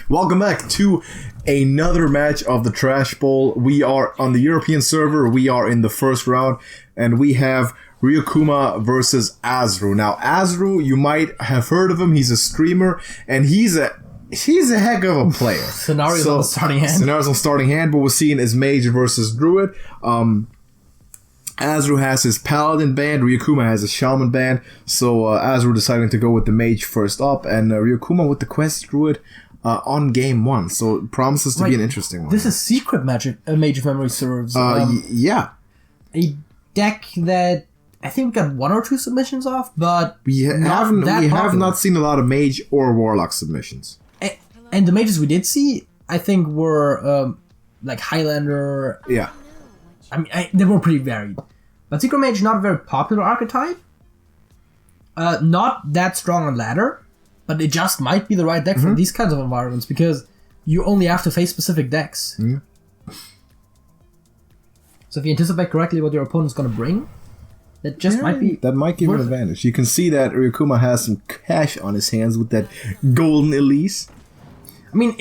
Welcome back to another match of the Trash Bowl. We are on the European server. We are in the first round, and we have Ryukuma versus AsRu. Now, AsRu, you might have heard of him. He's a streamer, and he's a heck of a player. Scenarios on the starting hand. Scenarios on starting hand, but we're seeing is Mage versus Druid. AsRu has his Paladin band, Ryukuma has his Shaman band, so AsRu deciding to go with the Mage first up, and Ryukuma with the Quest Druid on game one, so it promises to be an interesting one. This is Secret Magic, Mage if memory serves. Yeah. A deck that I think we got one or two submissions off, but we have not seen a lot of Mage or Warlock submissions. And the Mages we did see, I think, were like Highlander. Yeah. I mean, they were pretty varied. But Secret Mage, not a very popular archetype. Not that strong on ladder, but it just might be the right deck for these kinds of environments because you only have to face specific decks. Mm. So if you anticipate correctly what your opponent's going to bring, that just might be... That might give an advantage. You can see that Ryukuma has some cash on his hands with that Golden Elise. I mean,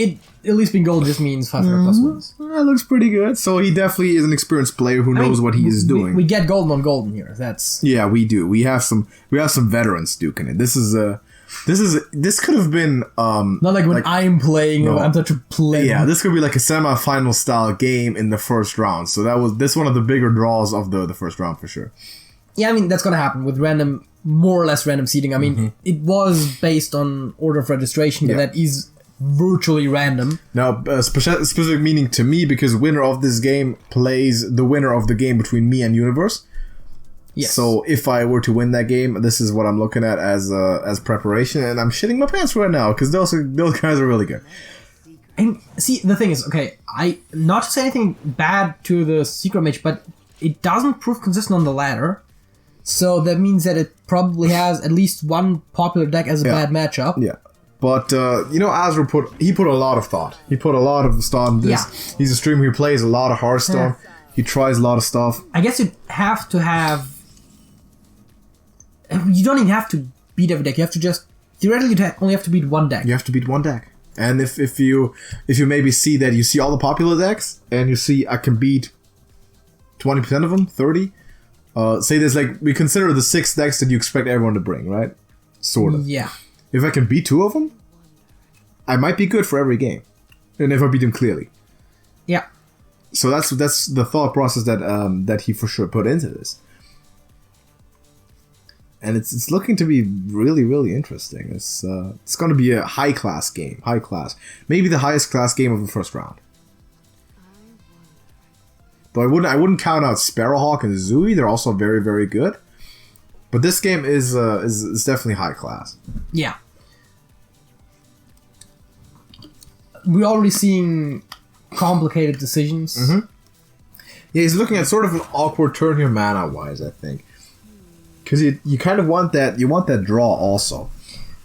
at least being gold just means 500 plus wins. That looks pretty good. So he definitely is an experienced player who knows what he is doing. We get golden on golden here. That's we do. We have some veterans duking it. This could have been not like when I'm playing. No, I'm such a player. Yeah, this could be like a semi-final style game in the first round. So this one of the bigger draws of the first round for sure. Yeah, I mean that's gonna happen with more or less random seeding. I mean it was based on order of registration, but that is virtually random. Now, specific meaning to me because winner of this game plays the winner of the game between me and Universe. Yes. So if I were to win that game, this is what I'm looking at as preparation, and I'm shitting my pants right now because those guys are really good. And see, the thing is, okay, I not to say anything bad to the Secret Mage, but it doesn't prove consistent on the ladder. So that means that it probably has at least one popular deck as a bad matchup. Yeah. But, AsRu put a lot of thought. He put a lot of thought in this. Yeah. He's a streamer who plays a lot of Hearthstone. Yeah. He tries a lot of stuff. I guess you'd have to have... You don't even have to beat every deck. You have to just... Theoretically, you only have to beat one deck. You have to beat one deck. And if you maybe see that you see all the popular decks, and you see I can beat 20% of them, 30... say there's we consider the 6 decks that you expect everyone to bring, right? Sort of. Yeah. If I can beat 2 of them, I might be good for every game. And if I beat them clearly. Yeah. So that's the thought process that he for sure put into this. And it's looking to be really, really interesting. It's going to be a high-class game. High class. Maybe the highest class game of the first round. Though I wouldn't count out Sparrowhawk and Zooey. They're also very, very good. But this game is definitely high class. Yeah. We're already seeing complicated decisions. Mm-hmm. Yeah, he's looking at sort of an awkward turn here mana-wise, I think. Because you kind of want that draw also.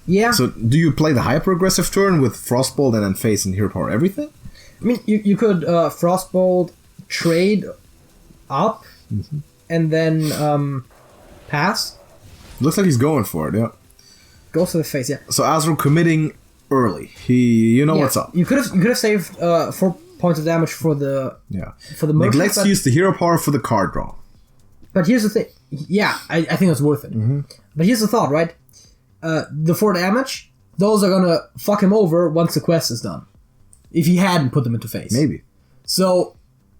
Yeah. So do you play the high-progressive turn with Frostbolt and then face and Hero Power everything? I mean, you could Frostbolt, trade up, and then pass. Looks like he's going for it, yeah. Goes to the face, yeah. So AsRu committing early. What's up. You could have saved 4 points of damage for the merchant. Let's use the hero power for the card draw. But here's the thing. Yeah, I think it's worth it. Mm-hmm. But here's the thought, right? The 4 damage, those are gonna fuck him over once the quest is done. If he hadn't put them into face. Maybe. So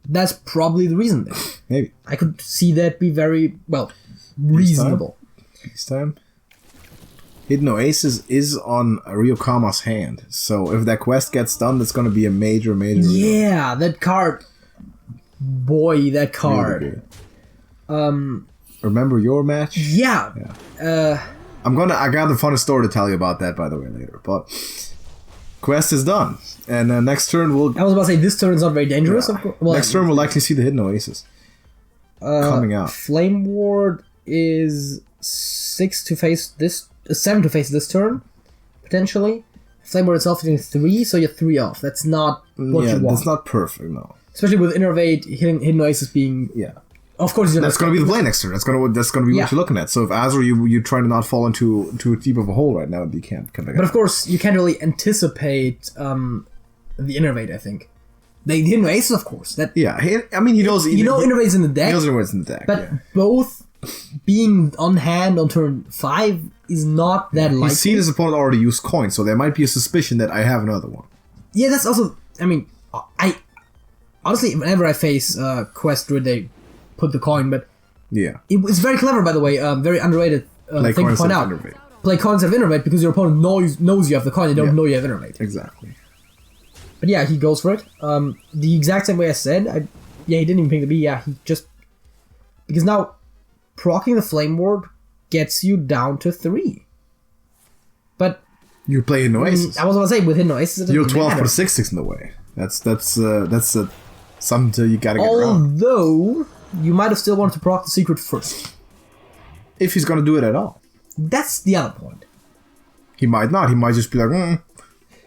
that's probably the reason there. Maybe. I could see that be very, reasonable. This time. Hidden Oasis is on Ryukuma's hand. So if that quest gets done, that's going to be a major Yeah, that card. Boy, that card. Really remember your match? Yeah. I got a funny story to tell you about that, by the way, later. But quest is done. And next turn we'll... I was about to say, this turn is not very dangerous. Yeah. Next turn we'll likely see the Hidden Oasis coming out. Flame Ward is 7 to face this turn, potentially. Flame Ward itself is 3, so you're 3 off. That's not what you want. That's not perfect, no. Especially with Innervate, Hidden Oasis being Of course, that's going to be the play next turn. That's going to be what you're looking at. So if AsRu, you try to not fall into too deep of a hole right now, you can't come back. But of course, you can't really anticipate the Innervate, I think. The Hidden Aces, of course. That he knows... Innervate's in the deck. He knows Innervate's in the deck, but both being on hand on turn 5 is not that likely. He's seen his opponent already use coins, so there might be a suspicion that I have another one. Yeah, that's also... I mean, honestly, whenever I face Quest Druid, they put the coin, but... Yeah. It's very clever, by the way. Very underrated thing to point out. Innervate. Play coins of Innervate because your opponent knows you have the coin. They don't know you have Innervate. Exactly. But yeah, he goes for it. The exact same way I said. He didn't even pick the B. Yeah, he just... Because now, proccing the Flame Ward gets you down to 3. But... You play Hidden Oasis. I was going to say, with Hidden Oasis... You're 12 for 6/6 in the way. That's something you gotta get around. Although, you might have still wanted to proc the secret first. If he's gonna do it at all. That's the other point. He might not. He might just be like,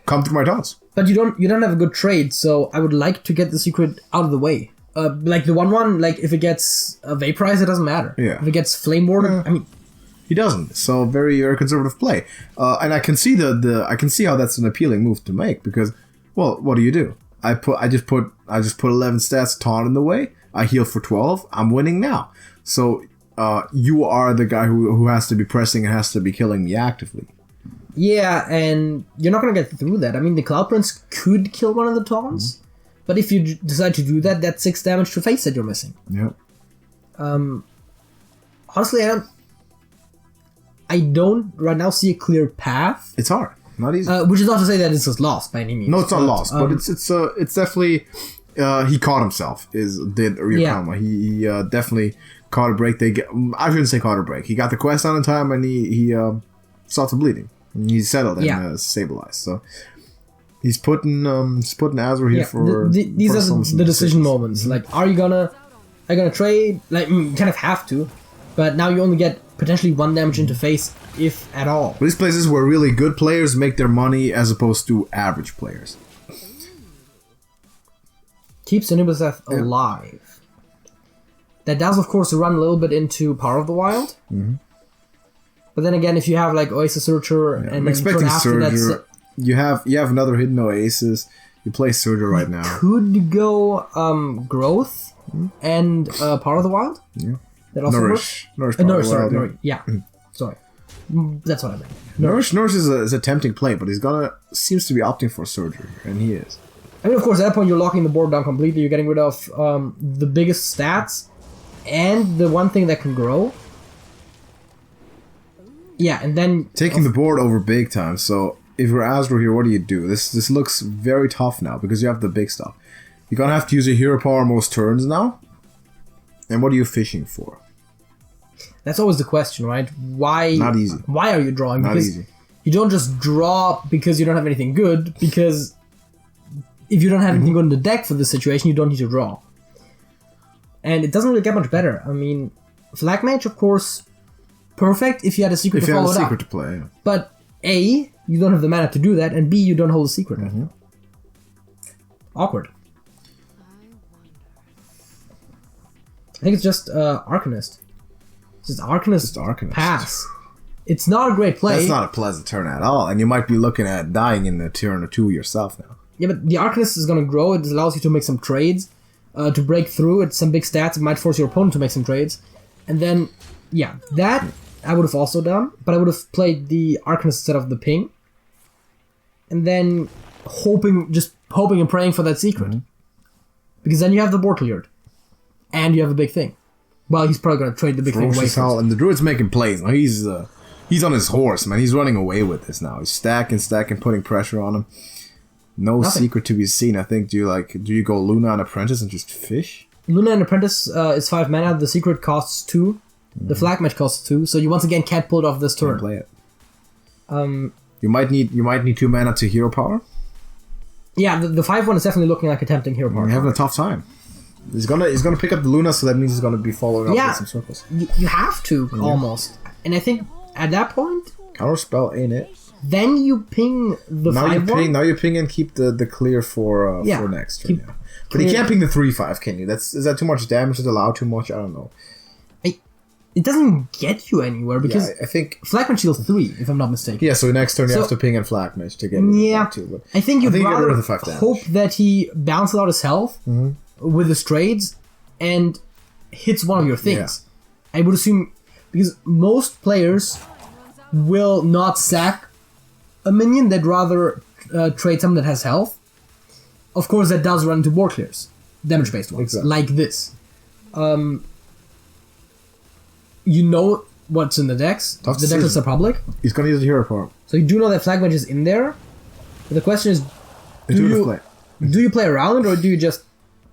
come through my taunts. But you don't have a good trade, so I would like to get the secret out of the way. Like the 1/1, like if it gets a Vaporize, it doesn't matter. Yeah. If it gets Flame Ward, I mean... He doesn't. So very, very conservative play. And I can see I can see how that's an appealing move to make because, well, what do? I just put 11 stats taunt in the way. I heal for 12. I'm winning now. So you are the guy who has to be pressing and has to be killing me actively. Yeah, and you're not going to get through that. I mean, the Cloud Prince could kill one of the taunts, but if you decide to do that, that's 6 damage to face that you're missing. Yep. Honestly, I don't right now see a clear path. It's hard. Not easy. Which is not to say that it's just lost by any means. No, it's not lost, but it's definitely he caught himself. Did Ryukama? Yeah. He definitely caught a break. I shouldn't say caught a break. He got the quest on in time, and he stopped the bleeding. And he settled and stabilized. So he's putting AsRu here for these for are the decision moments. Like, are you gonna trade? Like, you kind of have to, but now you only get potentially 1 damage into face, if at all. These places where really good players make their money as opposed to average players. Keeps Anubis alive. That does, of course, run a little bit into Power of the Wild. Mm-hmm. But then again, if you have like Oasis Searcher and I'm expecting Surger. You have another Hidden Oasis. You play Surger right now. Could go Growth and Power of the Wild. Yeah. That also Nourish. Nourish. Yeah. Sorry. That's what I meant. Nourish is a tempting play, but seems to be opting for Surgery, and he is. I mean, of course, at that point, you're locking the board down completely. You're getting rid of the biggest stats and the one thing that can grow. Yeah, and then... Taking the board over big time, so if you're AsRu here, what do? This looks very tough now, because you have the big stuff. You're gonna have to use your hero power most turns now. And what are you fishing for? That's always the question, right? Why? Not easy. Why are you drawing? Not because easy. You don't just draw because you don't have anything good, because if you don't have anything good in the deck for this situation, you don't need to draw. And it doesn't really get much better. I mean, Flag Mage, of course, perfect if you had a secret to follow it up. If you had a secret to play, yeah. But A, you don't have the mana to do that, and B, you don't hold a secret. Mm-hmm. Awkward. I think it's just Arcanist. Just Arcanist pass. It's not a great play. That's not a pleasant turn at all, and you might be looking at dying in the turn or 2 yourself now. Yeah, but the Arcanist is going to grow. It allows you to make some trades, to break through at some big stats. It might force your opponent to make some trades. And then, yeah, that I would have also done, but I would have played the Arcanist instead of the ping. And then hoping and praying for that secret. Mm-hmm. Because then you have the board cleared. And you have a big thing. Well, he's probably going to trade the big thing away first. And the Druid's making plays. Now he's on his horse, man. He's running away with this now. He's stacking, putting pressure on him. Nothing. Secret to be seen. I think, do you go Luna and Apprentice and just fish? Luna and Apprentice is 5 mana. The secret costs 2. Mm-hmm. The Flag Match costs 2. So you once again can't pull it off this turn. Can't play it. You might need 2 mana to hero power. Yeah, the 5/1 is definitely looking like a tempting hero power. You're having a tough time. He's gonna pick up the Luna, so that means he's gonna be following up with some circles. You have to almost, and I think at that point, counterspell ain't it. Then you ping the now 5-1. Now you ping and keep the clear for next turn. Yeah. But you can't ping the 3-5, can you? Is that too much damage? Does it allow too much? I don't know. It doesn't get you anywhere because I think Flagman shields 3, if I'm not mistaken. Yeah, so next turn you have to ping and flag match to get it too. But I think you'd rather get rid of the 5 damage. hope that he balances out his health with his trades and hits one of your things. Yeah. I would assume because most players will not sack a minion, they'd rather trade something that has health. Of course, that does run into board clears, damage-based ones, like this. You know what's in the decks. The deck is public. He's going to use a hero power. So you do know that flag match is in there. But the question is, do you play around it or do you just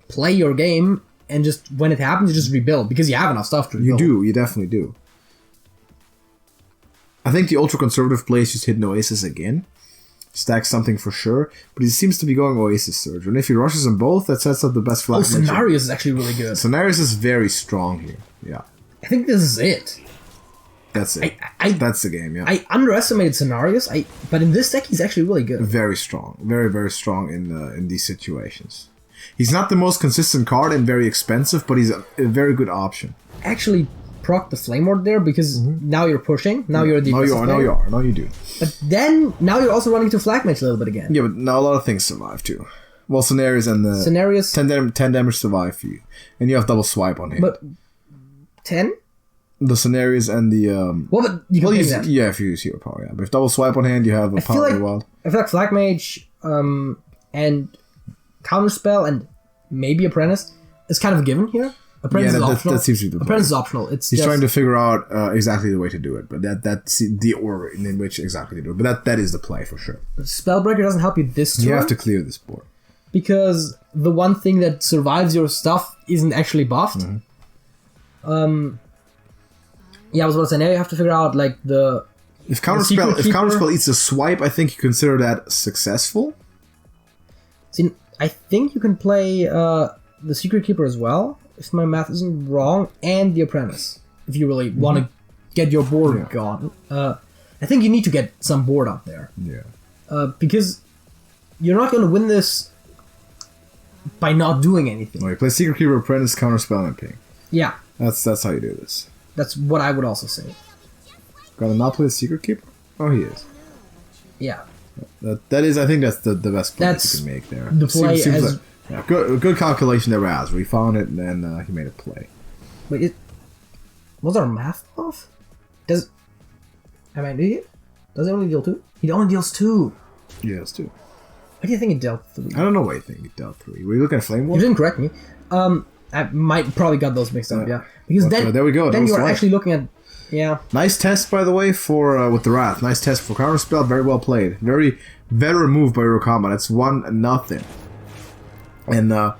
play your game and just when it happens you just rebuild because you have enough stuff to rebuild? You definitely do. I think the ultra conservative plays just hit no aces again. Stack something for sure, but he seems to be going Oasis Surge. And if he rushes them both, that sets up the best flag. Scenarios is actually really good. Scenarios is very strong here. Yeah. I think this is it. That's it. That's the game, yeah. I underestimated Scenarios, but in this deck he's actually really good. Very strong. Very, very strong in these situations. He's not the most consistent card and very expensive, but he's a very good option. Actually proc the Flame Ward there because now you're pushing. Now you're the Now you do. But then now you're also running to Flag Match a little bit again. Yeah, but now a lot of things survive too. Well, Scenarios and the 10 damage survive for you. And you have double swipe on him. But 10? The Scenarios and the but you can use that. Yeah, if you use hero power, yeah. But if double swipe on hand, you have a power of the wild. I feel like Flag Mage and Counterspell and maybe Apprentice is kind of a given here. Apprentice is optional. That seems to be the point. Apprentice is optional. He's trying to figure out exactly the way to do it, but that's the order in which exactly to do it. But that is the play for sure. Spellbreaker doesn't help you this turn. You have to clear this board. Because the one thing that survives your stuff isn't actually buffed. Yeah, I was about to say, now you have to figure out, like, If Counterspell eats a swipe, I think you consider that successful. See, I think you can play the Secret Keeper as well, if my math isn't wrong, and the Apprentice, if you really want to get your board gone. I think you need to get some board out there. Yeah. Because you're not going to win this by not doing anything. Well, you play Secret Keeper, Apprentice, Counterspell, and Ping. Yeah. That's how you do this. That's what I would also say. Gotta not play the Secret Keeper? Oh, he is. Yeah. That is, I think that's the best play that you can make there. The play seems like, good calculation there, AsRu. We found it, and then he made a play. Wait, was our math off? Am I an idiot? Does it only deal 2? He only deals 2. Yeah, it's 2. Why do you think it dealt 3? I don't know why you think it dealt 3. Were you looking at Flame Ward? You didn't correct me. I probably got those mixed up, yeah. Because then, there we go. Then you're actually looking at, Nice test, by the way, for with the Wrath. Nice test for Counterspell. Very well played. Very veteran move by Ryukuma. That's 1-0. And that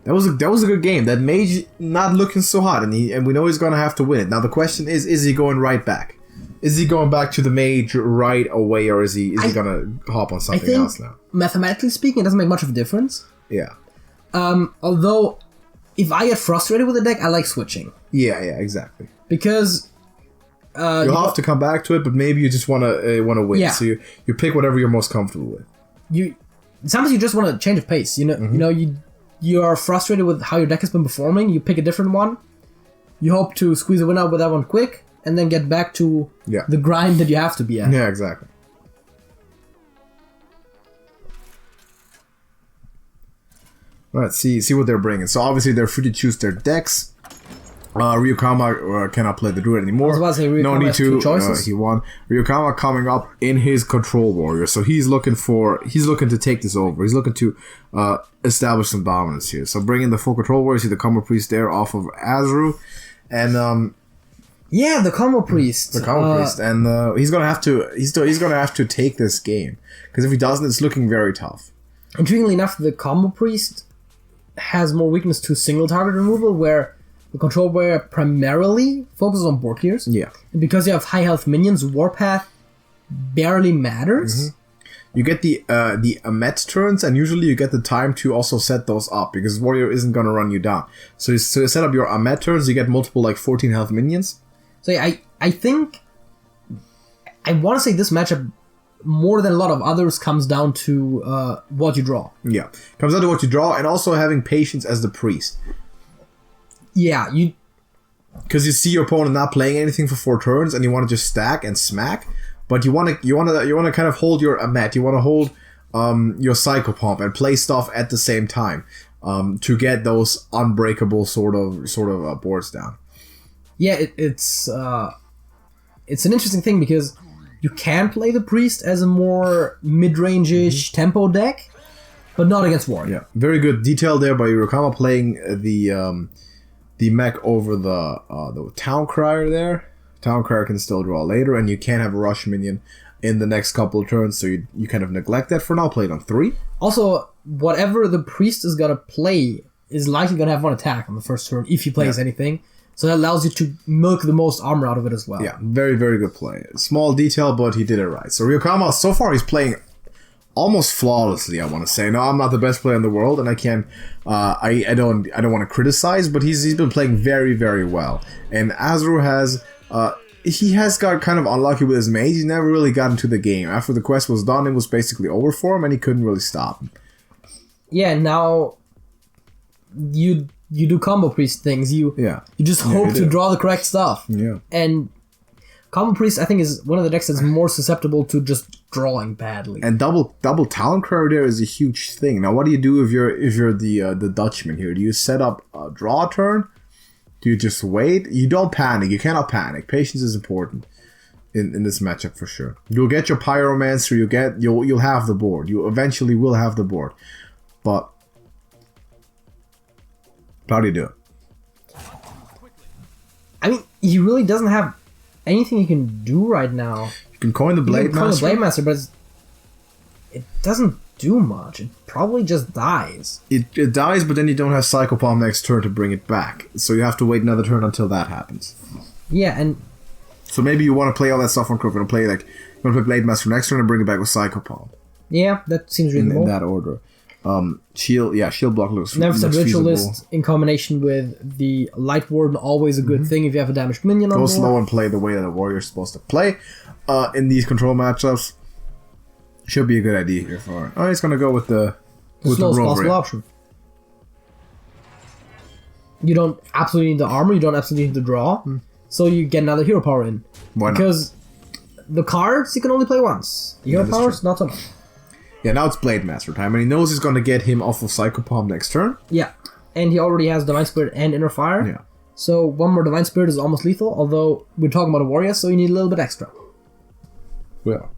was a good game. That Mage not looking so hot, and we know he's gonna have to win it. Now the question is he going right back? Is he going back to the Mage right away, or is he gonna hop on something else now? Mathematically speaking, it doesn't make much of a difference. Yeah. Although, if I get frustrated with the deck, I like switching. Yeah, exactly. Because you'll have to come back to it, but maybe you just want to win. Yeah. So you pick whatever you're most comfortable with. Sometimes you just want a change of pace. You are frustrated with how your deck has been performing. You pick a different one. You hope to squeeze a win out with that one quick, and then get back to the grind that you have to be at. Yeah, exactly. Alright, see what they're bringing. So obviously they're free to choose their decks. Ryukama cannot play the Druid anymore. I was about to say, Ryukama no need has to. two choices. He won. Ryukama coming up in his Control Warrior, so he's looking to take this over. He's looking to establish some dominance here. So bringing the full Control Warrior, see the Combo Priest there off of AsRu, and the Combo Priest. The Combo Priest, and he's gonna have to take this game, because if he doesn't, it's looking very tough. Intriguingly enough, the Combo Priest has more weakness to single target removal, where the Control Warrior primarily focuses on board clears. Yeah. And because you have high health minions, Warpath barely matters. You get the Amet turns, and usually you get the time to also set those up, because Warrior isn't going to run you down. So you set up your Amet turns, you get multiple 14 health minions. So I think I want to say this matchup more than a lot of others, comes down to what you draw. Yeah, comes down to what you draw, and also having patience as the priest. Yeah, because you see your opponent not playing anything for 4 turns, and you want to just stack and smack, but you want to kind of hold your Amet, you want to hold your Psychopomp and play stuff at the same time to get those unbreakable sort of boards down. Yeah, it's an interesting thing because you can play the priest as a more mid-range-ish tempo deck, but not against Warrior. Yeah, very good detail there by Ryukuma playing the mech over the Town Crier there. Town Crier can still draw later, and you can have a Rush Minion in the next couple of turns, so you kind of neglect that for now. Play it on 3. Also, whatever the priest is going to play is likely going to have 1 attack on the first turn if he plays anything. So that allows you to milk the most armor out of it as well. Yeah, very, very good play. Small detail, but he did it right. So Ryukama, so far he's playing almost flawlessly, I want to say. No, I'm not the best player in the world, and I can't. I don't want to criticize, but he's been playing very, very well. And AsRu has he has got kind of unlucky with his mage. He never really got into the game. After the quest was done, it was basically over for him, and he couldn't really stop him. Yeah, now you do combo priest things. You just hope to draw the correct stuff. Yeah. And combo priest, I think, is one of the decks that's more susceptible to just drawing badly. And double Talon Crier there is a huge thing. Now, what do you do if you're the Dutchman here? Do you set up a draw turn? Do you just wait? You don't panic. You cannot panic. Patience is important in this matchup for sure. You'll get your Pyromancer. You'll have the board. You eventually will have the board. But how do you do it? I mean, he really doesn't have anything he can do right now. You can coin the Blade Master. Blade Master, but it doesn't do much. It probably just dies. It dies, but then you don't have Psychopomp next turn to bring it back. So you have to wait another turn until that happens. Yeah, and so maybe you want to play all that stuff on Crook and play you want to play Blade Master next turn and bring it back with Psychopomp. Yeah, that seems reasonable. In that order. Shield block looks Never said Ritualist feasible. In combination with the Light Warden, always a good thing if you have a damaged minion on Go board. slow and play the way that a warrior's supposed to play. In these control matchups, should be a good idea here for. Oh, he's gonna go with the slowest possible option. You don't absolutely need the armor. You don't absolutely need to draw. So you get another hero power in. Why not? Because the cards you can only play once. The hero powers, not so much. Yeah, now it's Blade Master time, and he knows he's going to get him off of Psychopomp next turn. Yeah, and he already has Divine Spirit and Inner Fire. Yeah. So one more Divine Spirit is almost lethal, although we're talking about a warrior, so you need a little bit extra. Well.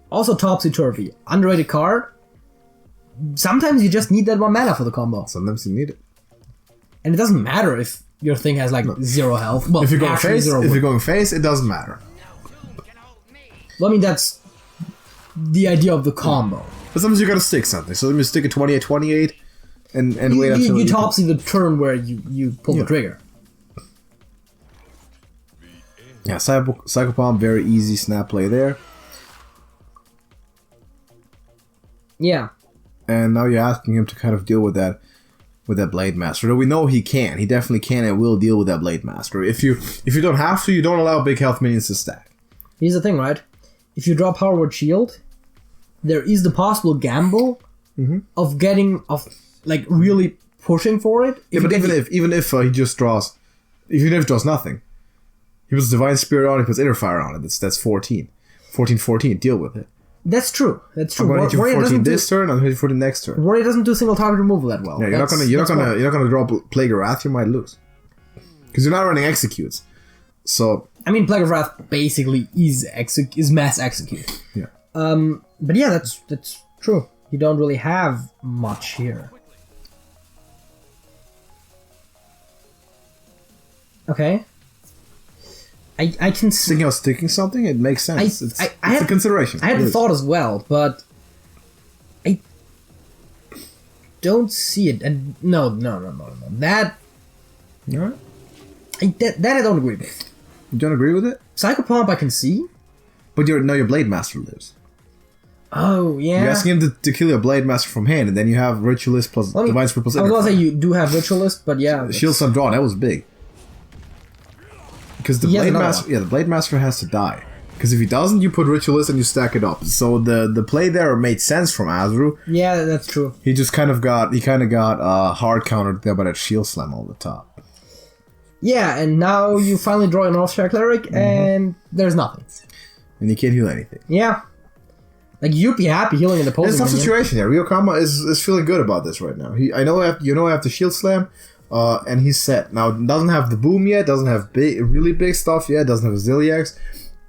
Also Topsy-Turvy. Underrated card. Sometimes you just need that 1 mana for the combo. Sometimes you need it. And it doesn't matter if your thing has 0 health. Well, if you're going face, it doesn't matter. Well, I mean, that's the idea of the combo. But sometimes you gotta stick something. So let me stick a 28-28 and wait until you Topsy the turn where you pull the trigger. Yeah, Psychopomp, very easy snap play there. Yeah. And now you're asking him to kind of deal with that Blade Master. Though we know he can. He definitely can and will deal with that Blade Master. If you don't have to, you don't allow big health minions to stack. Here's the thing, right? If you draw Power Word Shield, there is the possible gamble of really pushing for it. Yeah, but even if he just draws, even if he draws nothing, he puts Divine Spirit on, he puts Inner Fire on it. That's 14. 14-14, deal with it. That's true. That's true. I'm going to hit you 14 this turn, I'm going to hit you 14 next turn. Warrior doesn't do single target removal that well. Yeah, you're not gonna draw Plague of Wrath, you might lose. Because you're not running executes. So I mean, Plague of Wrath basically is mass execute. Yeah. But yeah, that's true. You don't really have much here. Okay. I can see. Thinking of sticking something, it makes sense. It's a consideration. I had the thought as well, but I don't see it. And no. That Alright. that I don't agree with. You don't agree with it? Psychopomp I can see. But your Blade Master lives. Oh, yeah. You're asking him to kill your Blade Master from hand, and then you have Ritualist plus Divine Spirit plus I was going to say you do have Ritualist, but yeah. Shield Sundrawn, that was big. Because the Blade Master has to die. Because if he doesn't, you put Ritualist and you stack it up. So the play there made sense from AsRu. Yeah, that's true. He just kind of got hard countered there by that Shield Slam on the top. Yeah, and now you finally draw an All-Star Cleric, and there's nothing. And you can't heal anything. Yeah. Like, you'd be happy healing an opposing It's a tough situation here. Ryukama is feeling good about this right now. I know I have to Shield Slam, and he's set. Now, doesn't have the boom yet, doesn't have really big stuff yet, doesn't have a Zilliax,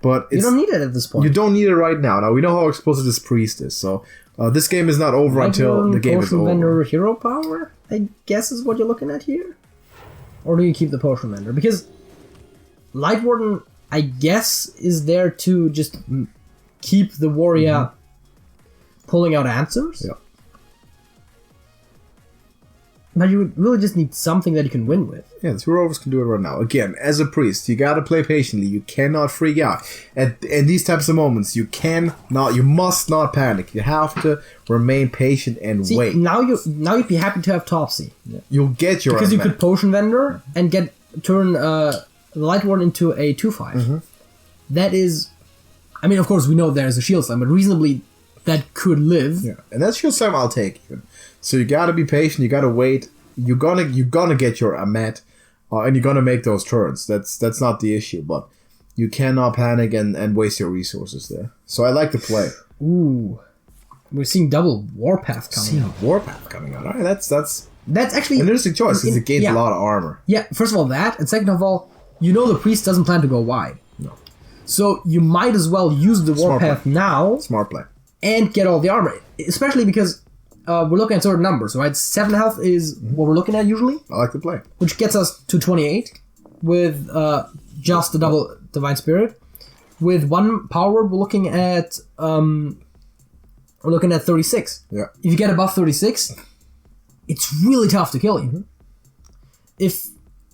but you don't need it at this point. You don't need it right now. Now, we know how explosive this priest is, so this game is not over until the game is over. Potion Vendor hero power, I guess is what you're looking at here? Or do you keep the Potion Vendor? Because Light Warden, I guess, is there to just keep the warrior pulling out answers. Yeah. But you would really just need something that you can win with. Yeah, the two rovers can do it right now. Again, as a priest, you gotta play patiently. You cannot freak out. At these types of moments, you must not panic. You have to remain patient and wait. Now you'd be happy to have Topsy. Yeah. You'll get your because you could Potion Vendor and turn the Light Warden into a 2/5. That is, I mean, of course we know there's a Shield Slam, but reasonably that could live. Yeah, and that Shield Slam I'll take even. So you gotta be patient. You gotta wait. You're gonna get your Amet, and you're gonna make those turns. That's not the issue, but you cannot panic and waste your resources there. So I like the play. Ooh, we're seeing double Warpath coming out. Warpath coming out. All right, that's actually an interesting choice because it gains a lot of armor. Yeah, first of all that, and second of all, you know the priest doesn't plan to go wide. No. So you might as well use the Warpath now. Smart play. And get all the armor, especially because we're looking at certain numbers, right? 7 health is what we're looking at usually. I like the play. Which gets us to 28 with just the double Divine Spirit. With 1 power word, we're looking at 36. Yeah. If you get above 36, it's really tough to kill you. If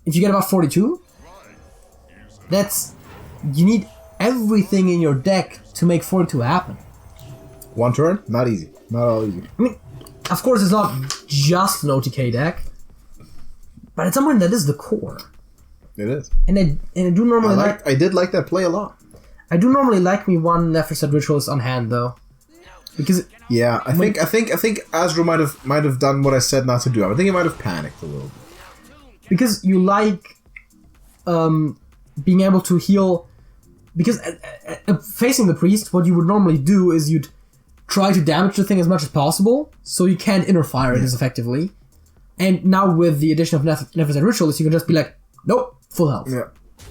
you get above 42, you need everything in your deck to make 42 happen. 1 turn, not easy. Not all easy. I mean, of course, it's not just an OTK deck, but it's something that is the core. It is. And I do normally I did like that play a lot. I do normally like me one Nephroset Ritualist on hand though, because I think AsRu might have done what I said not to do. I think he might have panicked a little bit. Because you like being able to heal. Because facing the priest, what you would normally do is you'd try to damage the thing as much as possible, so you can't inner fire it as effectively. And now with the addition of Nephroset Ritualist, you can just be like, nope, full health. Yeah,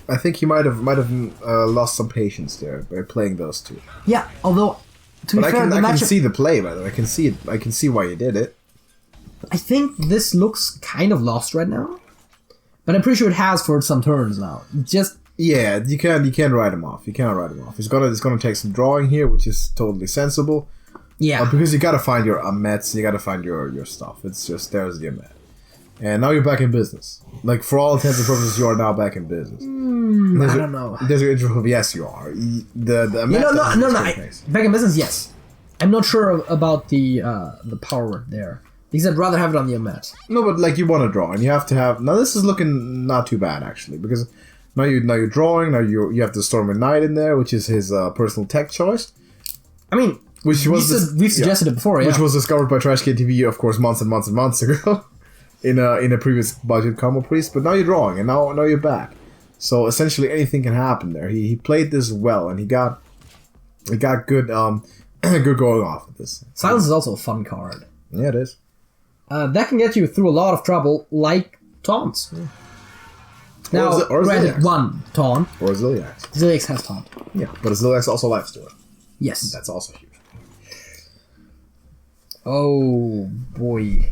I think he might have lost some patience there by playing those two. Yeah, although to be fair, I can see the play by the way. I can see it. I can see why you did it. I think this looks kind of lost right now, but I'm pretty sure it has for some turns now. Yeah, you can't write him off. You cannot write him off. It's gonna take some drawing here, which is totally sensible. Yeah, because you gotta find your Amets, you gotta find your stuff. It's just there's the Amet, and now you're back in business. Like for all intents and purposes, you are now back in business. I don't know. There's your intro of yes, you are. The Amet. No. Back in business, yes. I'm not sure about the power word there. Because I'd rather have it on the Amet. No, but like you want to draw, and you have to have. Now this is looking not too bad actually, because now you're drawing. Now you have the Storm and Knight in there, which is his personal tech choice. I mean, we've suggested it before, yeah. Which was discovered by TrashcanTV, of course, months and months and months ago, in a previous budget combo priest. But now you're drawing, and now you're back. So essentially, anything can happen there. He played this well, and he got good good going off with this. Silence is also a fun card. Yeah, it is. That can get you through a lot of trouble, like taunts. Yeah. Now, granted, 1 taunt. Or a Zilliax. Zilliax has taunt. Yeah, but a Zilliax also lifesteal. Yes. That's also huge. Oh, boy.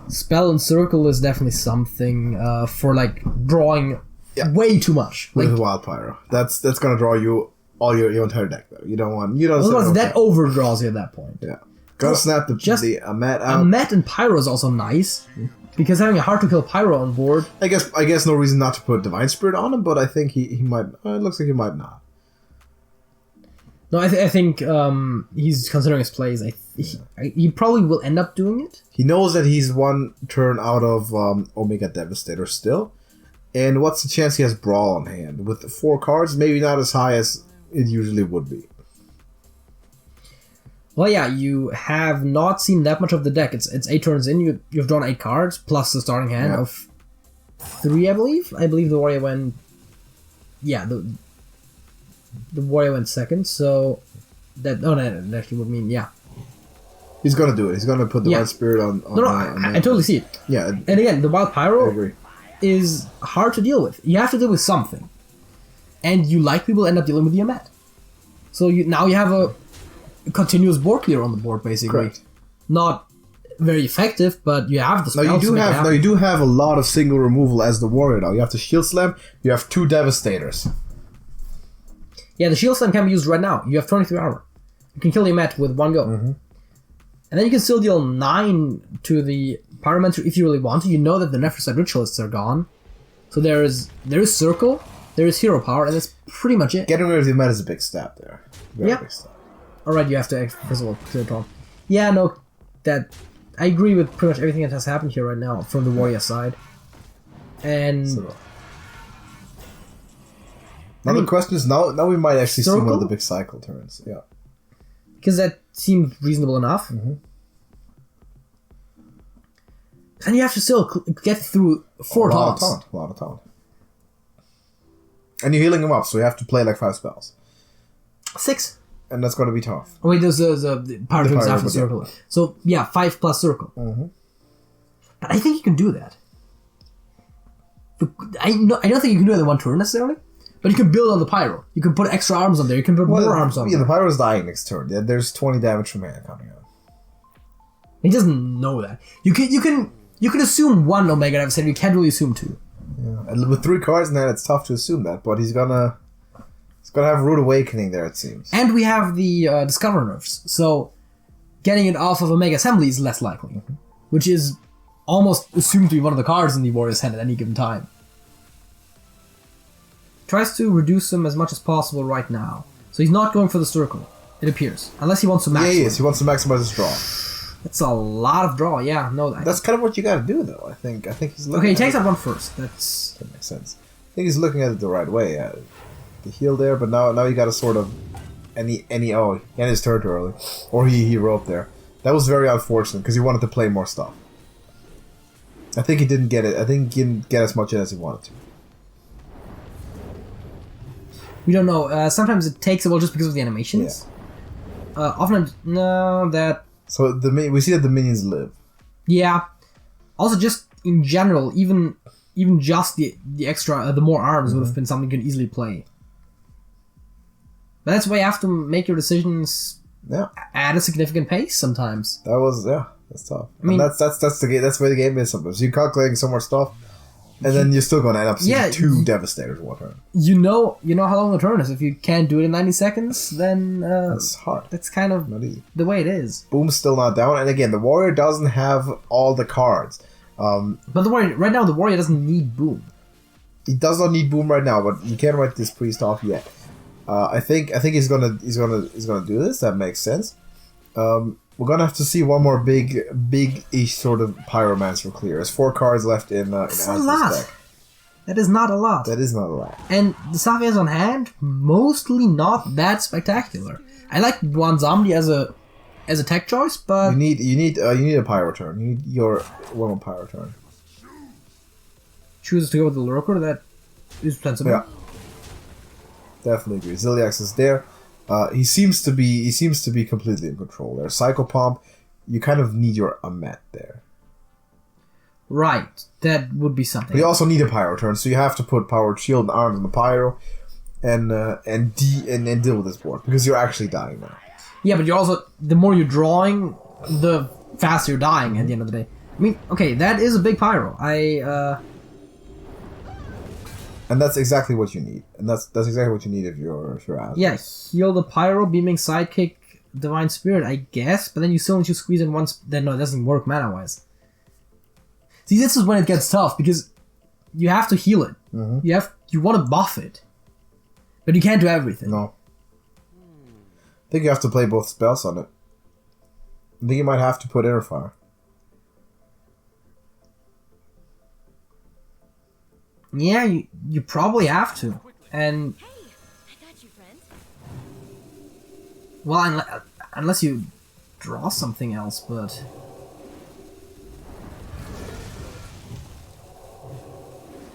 Spell and Circle is definitely something for, like, drawing way too much. With like, Wild Pyro. That's going to draw you all your entire deck, though. You don't want... Otherwise, that overdraws you at that point. Yeah. Gotta snap the Amet out. Amet and Pyro is also nice. Because having a hard-to-kill Pyro on board... I guess no reason not to put Divine Spirit on him, but I think he might... it looks like he might not. No, I think he's considering his plays. He probably will end up doing it. He knows that he's 1 turn out of Omega Devastator still. And what's the chance he has Brawl on hand? With 4 cards, maybe not as high as it usually would be. Well, yeah, you have not seen that much of the deck. It's 8 turns in. You've drawn 8 cards plus the starting hand of 3, I believe. I believe the warrior went. Yeah, the warrior went second. So that that actually would mean He's gonna do it. He's gonna put the Wild Spirit on. I totally see it. Yeah. And again, the Wild Pyro is hard to deal with. You have to deal with something, and you likely will end up dealing with the Amet. So now you have a continuous board clear on the board, basically. Correct. Not very effective, but you have the spells. Now you do have a lot of single removal as the warrior. Now you have the Shield Slam. You have 2 Devastators. Yeah, the Shield Slam can be used right now. You have 23 armor. You can kill the Amet with 1 go. Mm-hmm. And then you can still deal 9 to the Pyromancer if you really want to. You know that the Nephrocyte Ritualists are gone. So there is Circle, there is Hero Power, and that's pretty much it. Getting rid of the Amet is a big step there. Very big step. Alright, you have to, first of all, clear it off. Yeah, no, that... I agree with pretty much everything that has happened here right now from the warrior side. And... Now the question is, now we might actually see one of Circle? the big cycle turns. Yeah. Because that seemed reasonable enough. Mm-hmm. And you have to still get through 4 taunts. A lot of taunt. And you're healing him up, so you have to play like 5 spells. 6. And that's going to be tough. Oh wait, there's the power turns after Circle. So yeah, 5 plus Circle. Mm-hmm. But I think you can do that. I don't think you can do it in 1 turn necessarily. But you can build on the Pyro. You can put extra arms on there. You can put more arms on there. The Pyro's dying next turn. Yeah, there's 20 damage from mana coming out. He doesn't know that. You can assume 1 Omega Devastator. You can't really assume 2. Yeah, and with 3 cards now, it's tough to assume that. But he's gonna have Rude Awakening there, it seems. And we have the Discover nerfs. So getting it off of Omega Assembly is less likely. Which is almost assumed to be one of the cards in the Warrior's hand at any given time. Tries to reduce them as much as possible right now. So he's not going for the Circle, it appears. Unless he wants to maximize. Yeah, he is. He wants to maximize his draw. That's a lot of draw, yeah. No, that's kind of what you gotta do, though, I think. He's looking okay, he takes out 1 first. That makes sense. I think he's looking at it the right way. The heal there, but now you gotta sort of... And he ended his turn too early. Or he roped there. That was very unfortunate, because he wanted to play more stuff. I think he didn't get it. I think he didn't get as much in as he wanted to. We don't know. Sometimes it takes a while just because of the animations. Yeah. Often, no, that... So we see that the minions live. Yeah. Also, just in general, even just the extra, the more arms would have been something you could easily play. But that's why you have to make your decisions at a significant pace sometimes. That's tough. I mean, and that's the game. That's where the game is sometimes. You're calculating some more stuff. And then you're still going to end up seeing 2 Devastators in 1 turn. You know how long the turn is. If you can't do it in 90 seconds, then... that's hard. That's kind of the way it is. Boom's still not down. And again, the Warrior doesn't have all the cards. But right now, the Warrior doesn't need Boom. He does not need Boom right now, but you can't write this Priest off yet. I think he's gonna do this. That makes sense. We're gonna have to see one more big-ish sort of Pyromancer clear. There's 4 cards left in That's a lot. deck. That is not a lot. That is not a lot. And the stuff he has on hand, mostly not that spectacular. I like Wanzamdi as a tech choice, but you need a Pyro turn. You need your 1 more Pyro turn. Chooses to go with the Lurker. That is sensible. Yeah, definitely agree. Ziliax is there. He seems to be completely in control there. Psycho Pump, you kind of need your Amet there. Right, that would be something. But you also need a Pyro turn, so you have to put Powered Shield and Arms on the Pyro, and deal with this board because you're actually dying now. Yeah, but you're also the more you're drawing, the faster you're dying at the end of the day. I mean, okay, that is a big Pyro. And that's exactly what you need. And that's exactly what you need if you're AsRu. Yeah, heal the Pyro, Beaming Sidekick, Divine Spirit, I guess, but then you still need to squeeze in once. Then no, it doesn't work mana-wise. See, this is when it gets tough, because you have to heal it. Mm-hmm. You want to buff it. But you can't do everything. No. I think you have to play both spells on it. I think you might have to put Inner Fire. Yeah, you probably have to. And Well, unless you draw something else, but...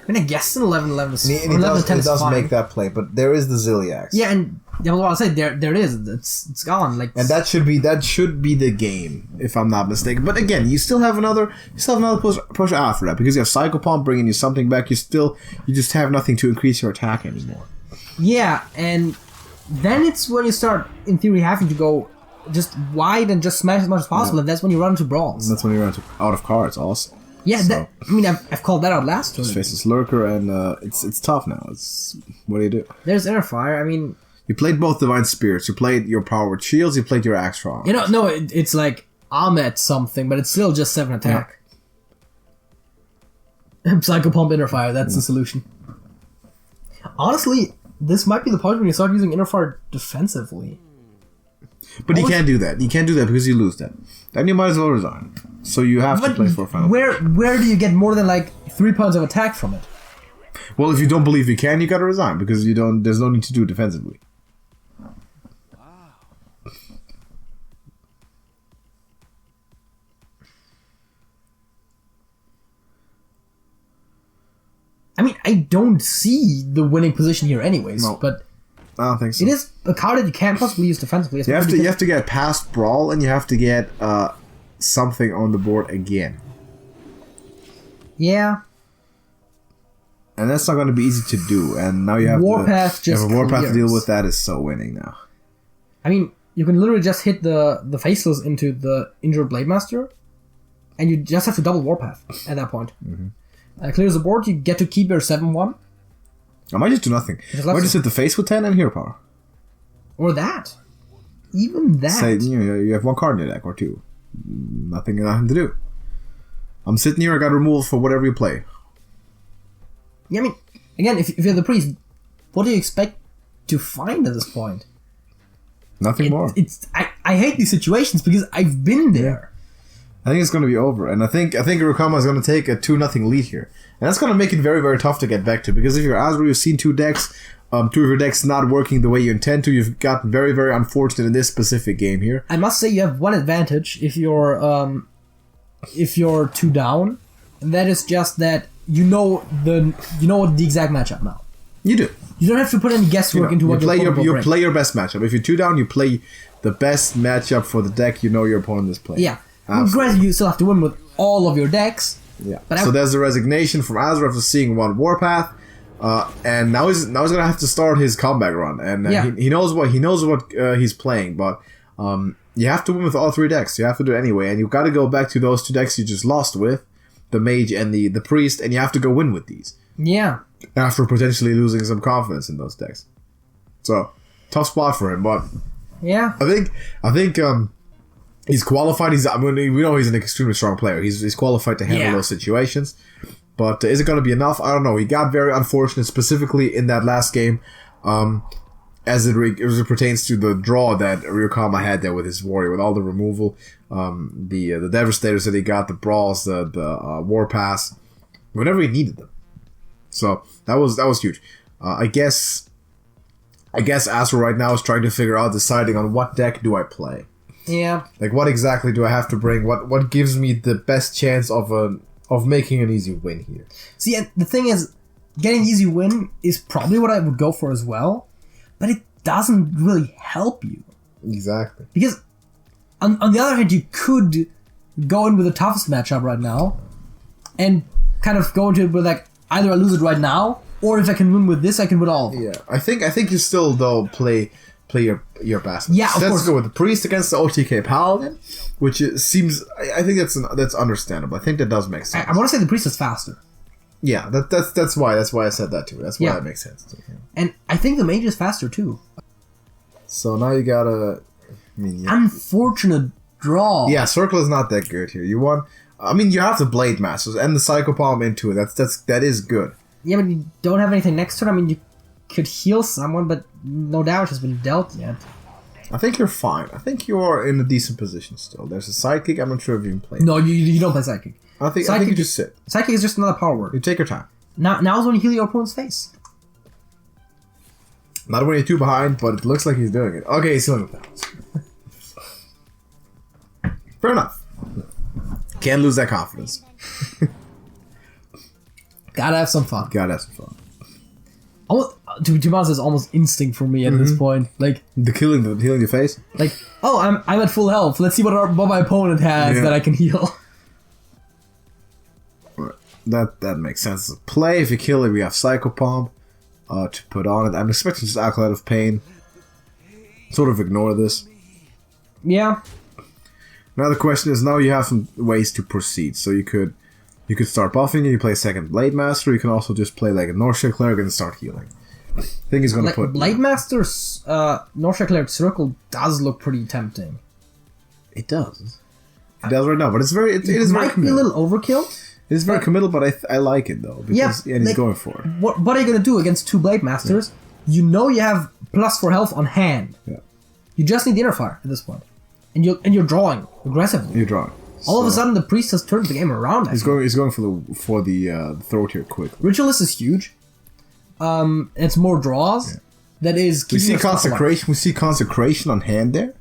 I mean, I guess an 11-11 is... And it does make that play, but there is the Zilliax. Yeah, and what I say, there it is. It's gone. Like, and that should be the game, if I'm not mistaken. But again, you still have another push after that, because you have Psycho Pump bringing you something back. You just have nothing to increase your attack anymore. Yeah, and then it's when you start, in theory, having to go just wide and just smash as much as possible, and that's when you run into brawls. And that's when you run out of cards, also. Yeah, so, I've called that out last time. Just faces Lurker, and it's tough now. What do you do? There's Inner Fire. I mean, you played both Divine Spirits. You played your Powered Shields. You played your Axe Arms. No, it's like I'm at something, but it's still just 7 attack. Yeah. Psycho Pump Inner Fire. That's the solution. Honestly, this might be the point when you start using Inner Fire defensively. But you can't do that. You can't do that because you lose that. Then you might as well resign. So you have to play for a final. Where do you get more than like 3 points of attack from it? Well, if you don't believe you can, you gotta resign because you don't. There's no need to do it defensively. I mean, I don't see the winning position here, anyways. No. But I don't think so. It is a card that you can't possibly use defensively. You have to get past Brawl, and you have to get something on the board again. Yeah. And that's not going to be easy to do. And now you have Warpath just a Warpath to clears. deal with. That is so winning now. I mean, you can literally just hit the Faceless into the Injured Blade Master, and you just have to double Warpath at that point. Clears the board, you get to keep your 7-1. I might just do nothing. I might just hit the face with 10 and hero power. Or that. Even that. Say, you have 1 card in your deck, or 2. Nothing to do. I'm sitting here, I got removal for whatever you play. Yeah, I mean, again, if you're the priest, what do you expect to find at this point? Nothing more. I hate these situations because I've been there. I think it's going to be over, and I think Ryukuma is going to take a 2-0 lead here, and that's going to make it very, very tough to get back to, because if you're AsRu, you've seen 2 decks, 2 of your decks not working the way you intend to. You've got very, very unfortunate in this specific game here. I must say you have one advantage if you're 2 down, and that is just that you know the exact matchup now. You do. You don't have to put any guesswork into what you play your best matchup. If you're 2 down, you play the best matchup for the deck you know your opponent is playing. Yeah. Granted, you still have to win with all of your decks. Yeah. But so there's the resignation from AsRu after seeing 1 Warpath, and now he's gonna have to start his comeback run, and he knows what he's playing, but you have to win with all 3 decks. You have to do it anyway, and you've got to go back to those 2 decks you just lost with, the Mage and the Priest, and you have to go win with these. Yeah. After potentially losing some confidence in those decks, so tough spot for him, but yeah, I think he's qualified. We know he's an extremely strong player. He's qualified to handle those situations. But is it going to be enough? I don't know. He got very unfortunate, specifically in that last game, as it pertains to the draw that Ryukama had there with his warrior, with all the removal, the Devastators that he got, the brawls, the war pass, whenever he needed them. So that was huge. I guess AsRu right now is trying to figure out, deciding on what deck do I play. Yeah. Like, what exactly do I have to bring? What gives me the best chance of making an easy win here? See, and the thing is, getting an easy win is probably what I would go for as well, but it doesn't really help you. Exactly. Because, on the other hand, you could go in with the toughest matchup right now, and kind of go into it with, like, either I lose it right now, or if I can win with this, I can win all of them. Yeah, I think you still, though, play your best. Yeah, of course. Let's go with the Priest against the OTK Paladin, which seems. I think that's understandable. I think that does make sense. I want to say the Priest is faster. Yeah, that's why I said that too. That's why that makes sense too. Yeah. And I think the Mage is faster too. So now you gotta. Unfortunate draw. Yeah, Circle is not that good here. You want. I mean, you have the Blade Masters and the Psycho Palm into it. That is good. Yeah, but you don't have anything next to it. I mean, you could heal someone, but no damage has been dealt yet. I think you're fine. I think you're in a decent position still. There's a Sidekick. I'm not sure if you can play it. No, you don't play Sidekick. I think you just sit. Sidekick is just another power word. You take your time. Now is when you heal your opponent's face. Not when you're 2 behind, but it looks like he's doing it. Okay, he's healing with that. Fair enough. Can't lose that confidence. Gotta have some fun. Gotta have some fun. Almost, to be honest, it's almost instinct for me at this point. Like The healing your face. Like, oh, I'm at full health. Let's see what my opponent has that I can heal. That makes sense. Play, if you kill it, we have Psychopomp to put on it. I'm expecting just Acolyte of Pain. Sort of ignore this. Yeah. Now the question is, now you have some ways to proceed. So you could start buffing, you play second Blade Master, you can also just play like a Northshire Cleric and start healing. I think he's gonna put... Blade Master's Northshire Cleric Circle does look pretty tempting. It does. It does right now, but it is very might be a little overkill. It's very committal, but I like it though. Because, and he's going for it. What are you gonna do against 2 Blade Masters? Yeah. You know you have +4 health on hand. Yeah. You just need the inner fire at this point. And you're drawing aggressively. You're drawing. All of a sudden, the priest has turned the game around. He's going for the throat here quickly. Ritualist is huge. It's more draws. Yeah. That is. We see consecration. We see consecration on hand there.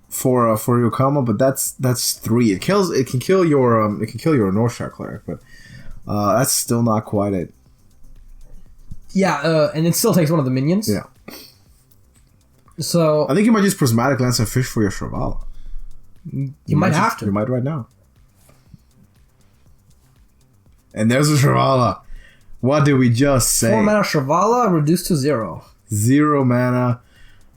For Ryukuma, but that's 3. It can kill your Northshire Cleric, but that's still not quite it. Yeah, and it still takes one of the minions. Yeah. So I think you might use Prismatic Lance and Fish for your Shrivala. You might have to. You might right now. And there's a Shrivala. What did we just say? 4 mana Shrivala reduced to 0. 0 mana.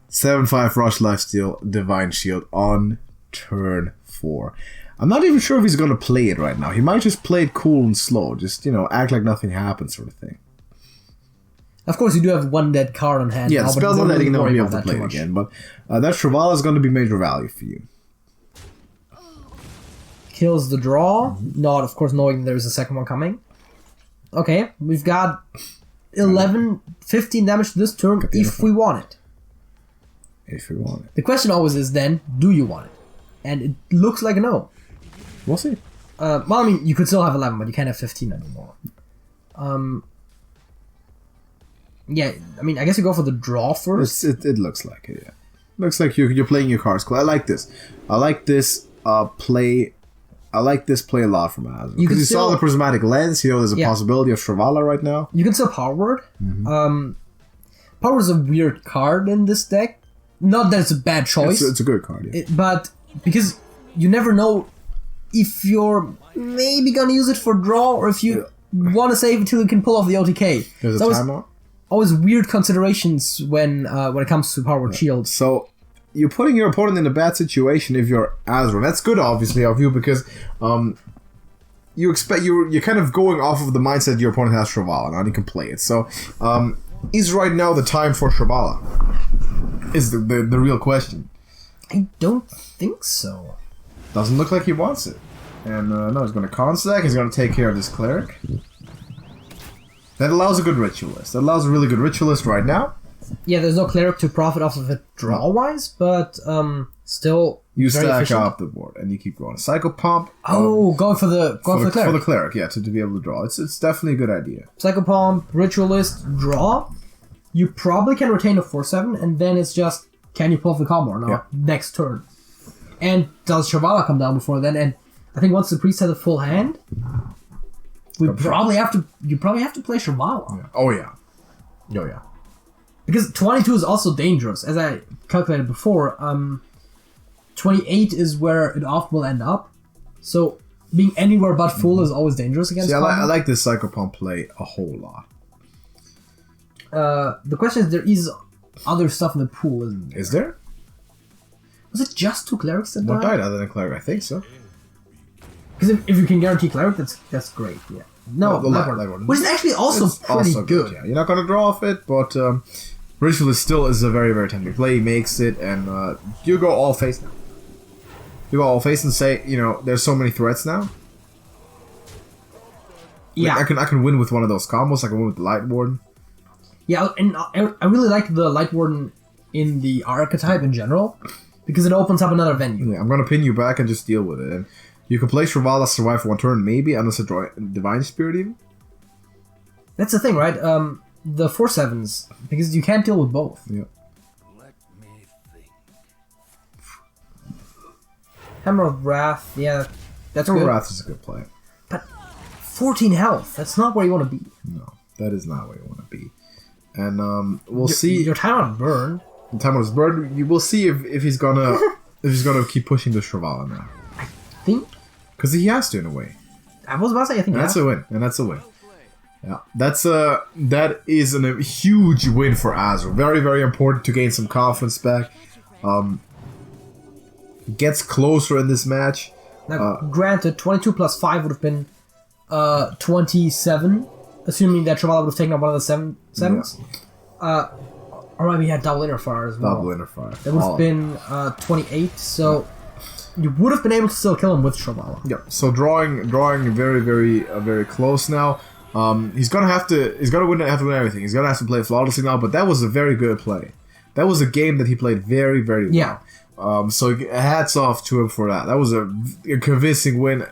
7/5 Rush Lifesteal Divine Shield on turn 4. I'm not even sure if he's gonna play it right now. He might just play it cool and slow. Just, act like nothing happened sort of thing. Of course, you do have 1 dead card on hand. Yeah, the spell's not letting him be able to play it again. But that Shrivala is going to be major value for you. Kills the draw. Not, of course, knowing there's a second one coming. Okay, we've got 15 damage to this turn if we want it. If we want it. The question always is then, do you want it? And it looks like a no. We'll see. Well, I mean, you could still have 11, but you can't have 15 anymore. Yeah, I mean, I guess you go for the draw first. It looks like it, yeah. Looks like you're playing your cards cool. I like this. I like this play a lot from AsRu. Because you saw the Prismatic Lens, there's a possibility of Shrivala right now. You can still Power Word. Power Word is a weird card in this deck. Not that it's a bad choice. It's a good card, yeah. But because you never know if you're maybe gonna use it for draw or if you want to save it till you can pull off the OTK. There's a timeout. Always weird considerations when it comes to Power Word Shield. So you're putting your opponent in a bad situation if you're AsRu. That's good, obviously, of you, because you expect you're kind of going off of the mindset your opponent has Shrivala now and you can play it. So is right now the time for Shrivala? Is the real question. I don't think so. Doesn't look like he wants it. And no, he's going to Consac. He's going to take care of this Cleric. That allows a good Ritualist. That allows a really good Ritualist right now. Yeah, there's no Cleric to profit off of it draw-wise, but still you very stack efficient. up the board and you keep going. Psychopomp. Going for the Cleric. For the Cleric, yeah, to be able to draw. It's definitely a good idea. Psychopomp, Ritualist, draw. You probably can retain a 4/7, and then it's just, can you pull off the combo or not next turn? And does Shrivala come down before then? And I think once the priest has a full hand, you probably have to play Shrivala. Yeah. Oh yeah. Because 22 is also dangerous, as I calculated before. 28 is where it often will end up. So being anywhere but full is always dangerous against. See, I like this Psychopomp play a whole lot. The question is, there is other stuff in the pool, isn't there? Is there? Was it just 2 Clerics that What died? died other than Cleric? I think so. Because if you can guarantee Cleric, that's great, yeah. No, Lightward. Which is actually also pretty good. Yeah. You're not going to draw off it, but Ritualist still is a very, very tempting play. He makes it, and you go all face now. You go all face and say, there's so many threats now. Yeah. Like, I can win with one of those combos. I can win with the Light Warden. Yeah, and I really like the Light Warden in the archetype in general, because it opens up another venue. Yeah, I'm going to pin you back and just deal with it. And you can play Shrivala, survive for 1 turn, maybe, unless a Divine Spirit even. That's the thing, right? The 4/7s, because you can't deal with both. Yeah. Hammer of Wrath, yeah, that's Hammer good. of Wrath is a good play. But 14 health, that's not where you want to be. No, that is not where you want to be. And we'll see. Your timeout burned. The timeout is burned. You will see if he's gonna keep pushing the Shrivala now. I think because he has to in a way. I was about to say I think that's a win, and that's a win. Yeah, that is a huge win for AsRu. Very, very important to gain some confidence back. Gets closer in this match. Now, granted, 22 plus 5 would have been 27, assuming that Travala would have taken up one of the sevens. Yeah. Or maybe he had double inner fire as well. Double inner fire. That would have been 28, so you would have been able to still kill him with Travala. Yeah. So drawing very, very, very close now. He's gonna have to win everything. He's gonna have to play flawlessly now. But that was a very good play. That was a game that he played very, very well. Yeah. So hats off to him for that. That was a convincing win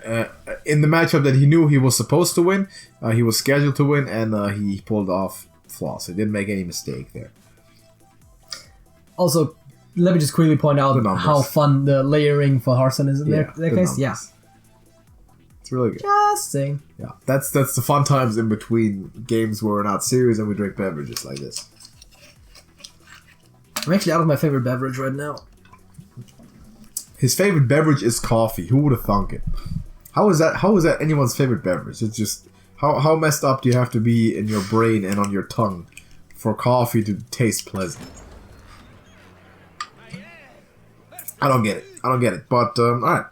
in the matchup that he knew he was supposed to win. He was scheduled to win, and he pulled off flawless. He didn't make any mistake there. Also, let me just quickly point out how fun the layering for Hearthstone is in that case. Yeah. It's really good. Just saying. Yeah, that's the fun times in between games where we're not serious and we drink beverages like this. I'm actually out of my favorite beverage right now. His favorite beverage is coffee. Who would have thunk it? How is that anyone's favorite beverage? It's just how messed up do you have to be in your brain and on your tongue for coffee to taste pleasant? I don't get it. But alright.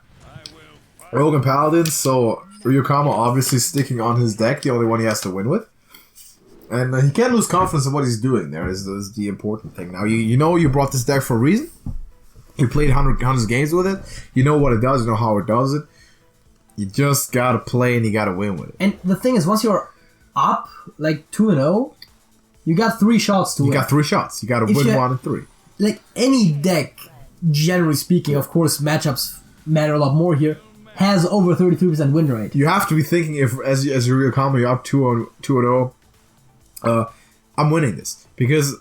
Rogue Paladins, so Ryukama obviously sticking on his deck, the only one he has to win with. And he can't lose confidence in what he's doing there is the important thing. Now, you know you brought this deck for a reason. You played hundreds of games with it. You know what it does. You know how it does it. You just gotta play and you gotta win with it. And the thing is, once you're up, like 2-0, you got 3 shots to win. You got 3 shots. You gotta win 1 and 3. Like any deck, generally speaking, of course, matchups matter a lot more here, has over 33% win rate. You have to be thinking, if as Ryukama, you're up 2-0, I'm winning this. Because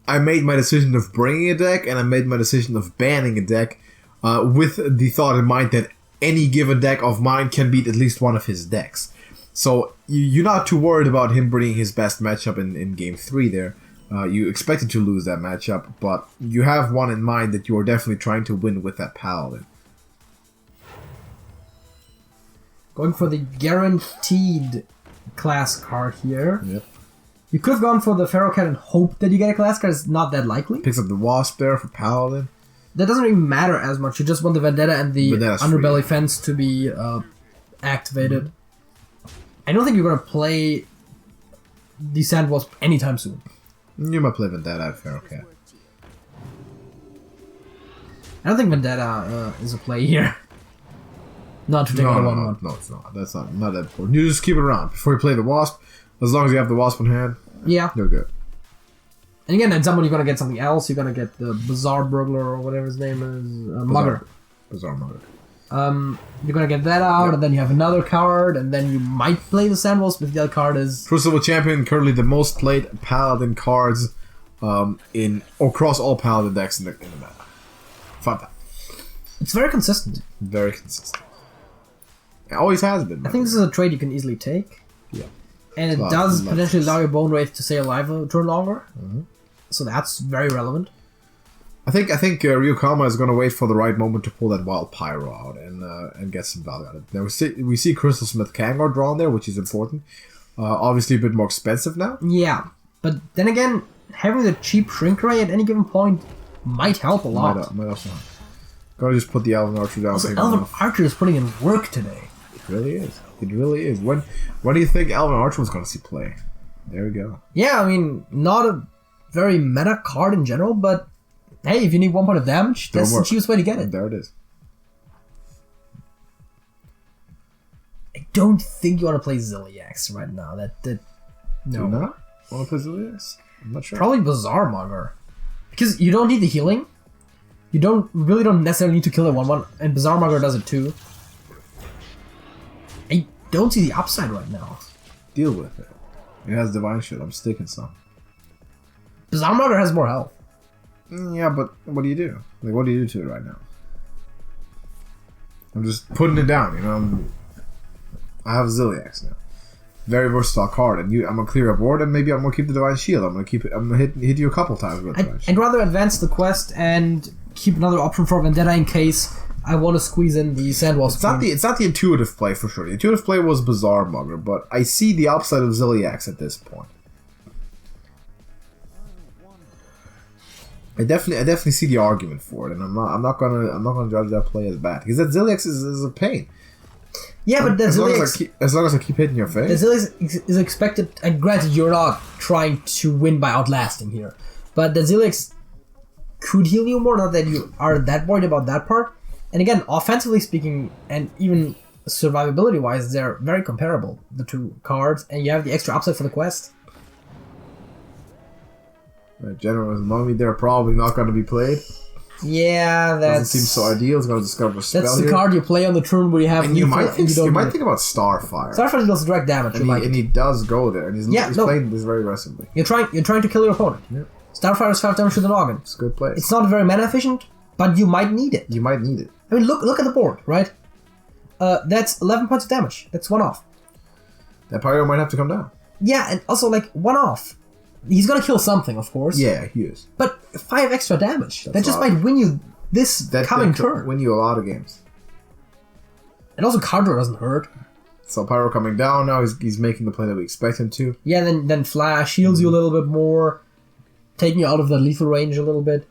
I made my decision of bringing a deck, and I made my decision of banning a deck with the thought in mind that any given deck of mine can beat at least one of his decks. So you're not too worried about him bringing his best matchup in Game 3 there. You expected to lose that matchup, but you have one in mind that you are definitely trying to win with that Paladin. Going for the guaranteed class card here. Yep. You could have gone for the Feral Cat and hoped that you get a class card. It's not that likely. Picks up the Wasp there for Paladin. That doesn't really matter as much. You just want the Vendetta and the Underbelly Fence to be activated. Mm-hmm. I don't think you're going to play the Sand Wasp anytime soon. You might play Vendetta at Feral Cat. I don't think Vendetta is a play here. Not to take on a 1-1. No, it's not. That's not that important. You just keep it around. Before you play the Wasp, as long as you have the Wasp in hand, yeah, you're good. And again, at some point you're going to get something else. You're going to get the Bizarre Burglar or whatever his name is. Mugger. Bizarre Mugger. You're going to get that out, and then you have another card, and then you might play the Sandwolves, but the other card is... Crucible Champion, currently the most played Paladin cards across all Paladin decks in the meta. Fun fact. It's very consistent. Very consistent. It always has been. I think this is a trade you can easily take. Yeah. And it does potentially allow your Bone Wraith to stay alive a turn longer. Mm-hmm. So that's very relevant. I think Ryukama is going to wait for the right moment to pull that Wild Pyro out and get some value out of it. Now we see Crystal Smith Kangor drawn there, which is important. Obviously a bit more expensive now. Yeah, but then again, having the cheap Shrink Ray at any given point might help a lot. Might also help. Gotta just put the Elven Archer down. Also, Elven Archer is putting in work today. It really is. It really is. When do you think Elven Archer was going to see play? There we go. Yeah, I mean, not a very meta card in general, but hey, if you need 1 point of damage, that's the cheapest way to get it. There it is. I don't think you want to play Zilliax right now. No. Do you not want to play Zilliax? I'm not sure. Probably Bizarre Mugger. Because you don't need the healing. You really don't necessarily need to kill a 1-1, and Bizarre Mugger does it too. I don't see the upside right now. Deal with it. It has Divine Shield. I'm sticking some. Bizarre Mugger has more health. Yeah, but what do you do? Like, what do you do to it right now? I'm just putting it down, you know. I have Ziliax now. Very versatile card, and I'm gonna clear a board, and maybe I'm gonna keep the Divine Shield. I'm gonna hit you a couple times with Divine Shield. I'd rather advance the quest and keep another option for Vendetta in case I want to squeeze in the Sandwall. It's not the intuitive play for sure. The intuitive play was Bazaar Mugger, but I see the upside of Ziliax at this point. I definitely see the argument for it, and I'm not gonna judge that play as bad because that Ziliax is a pain. Yeah, but the as Ziliax, long as I keep hitting your face. The Ziliax is expected, and granted, you're not trying to win by outlasting here, but the Ziliax could heal you more. Not that you are that worried about that part. And again, offensively speaking, and even survivability wise, they're very comparable, the two cards, and you have the extra upside for the quest. General Mummy, they're probably not going to be played. Yeah, that doesn't seem so ideal. It's going to discover a spell. That's the card you play on the turn where you have. And you might think about Starfire. Starfire deals direct damage. And he does go there, and he's playing this very aggressively. You're trying to kill your opponent. Yep. Starfire is 5 damage to the noggin. It's a good play. It's not very mana efficient, but you might need it. I mean, look at the board, right? That's 11 points of damage. That's one off. That Pyro might have to come down. Yeah, and also like one off. He's gonna kill something, of course. Yeah, he is. But 5 extra damage. That just might win you this coming turn. Win you a lot of games. And also card draw doesn't hurt. So Pyro coming down now. He's making the play that we expect him to. Yeah, then Flash shields you a little bit more, taking you out of the lethal range a little bit.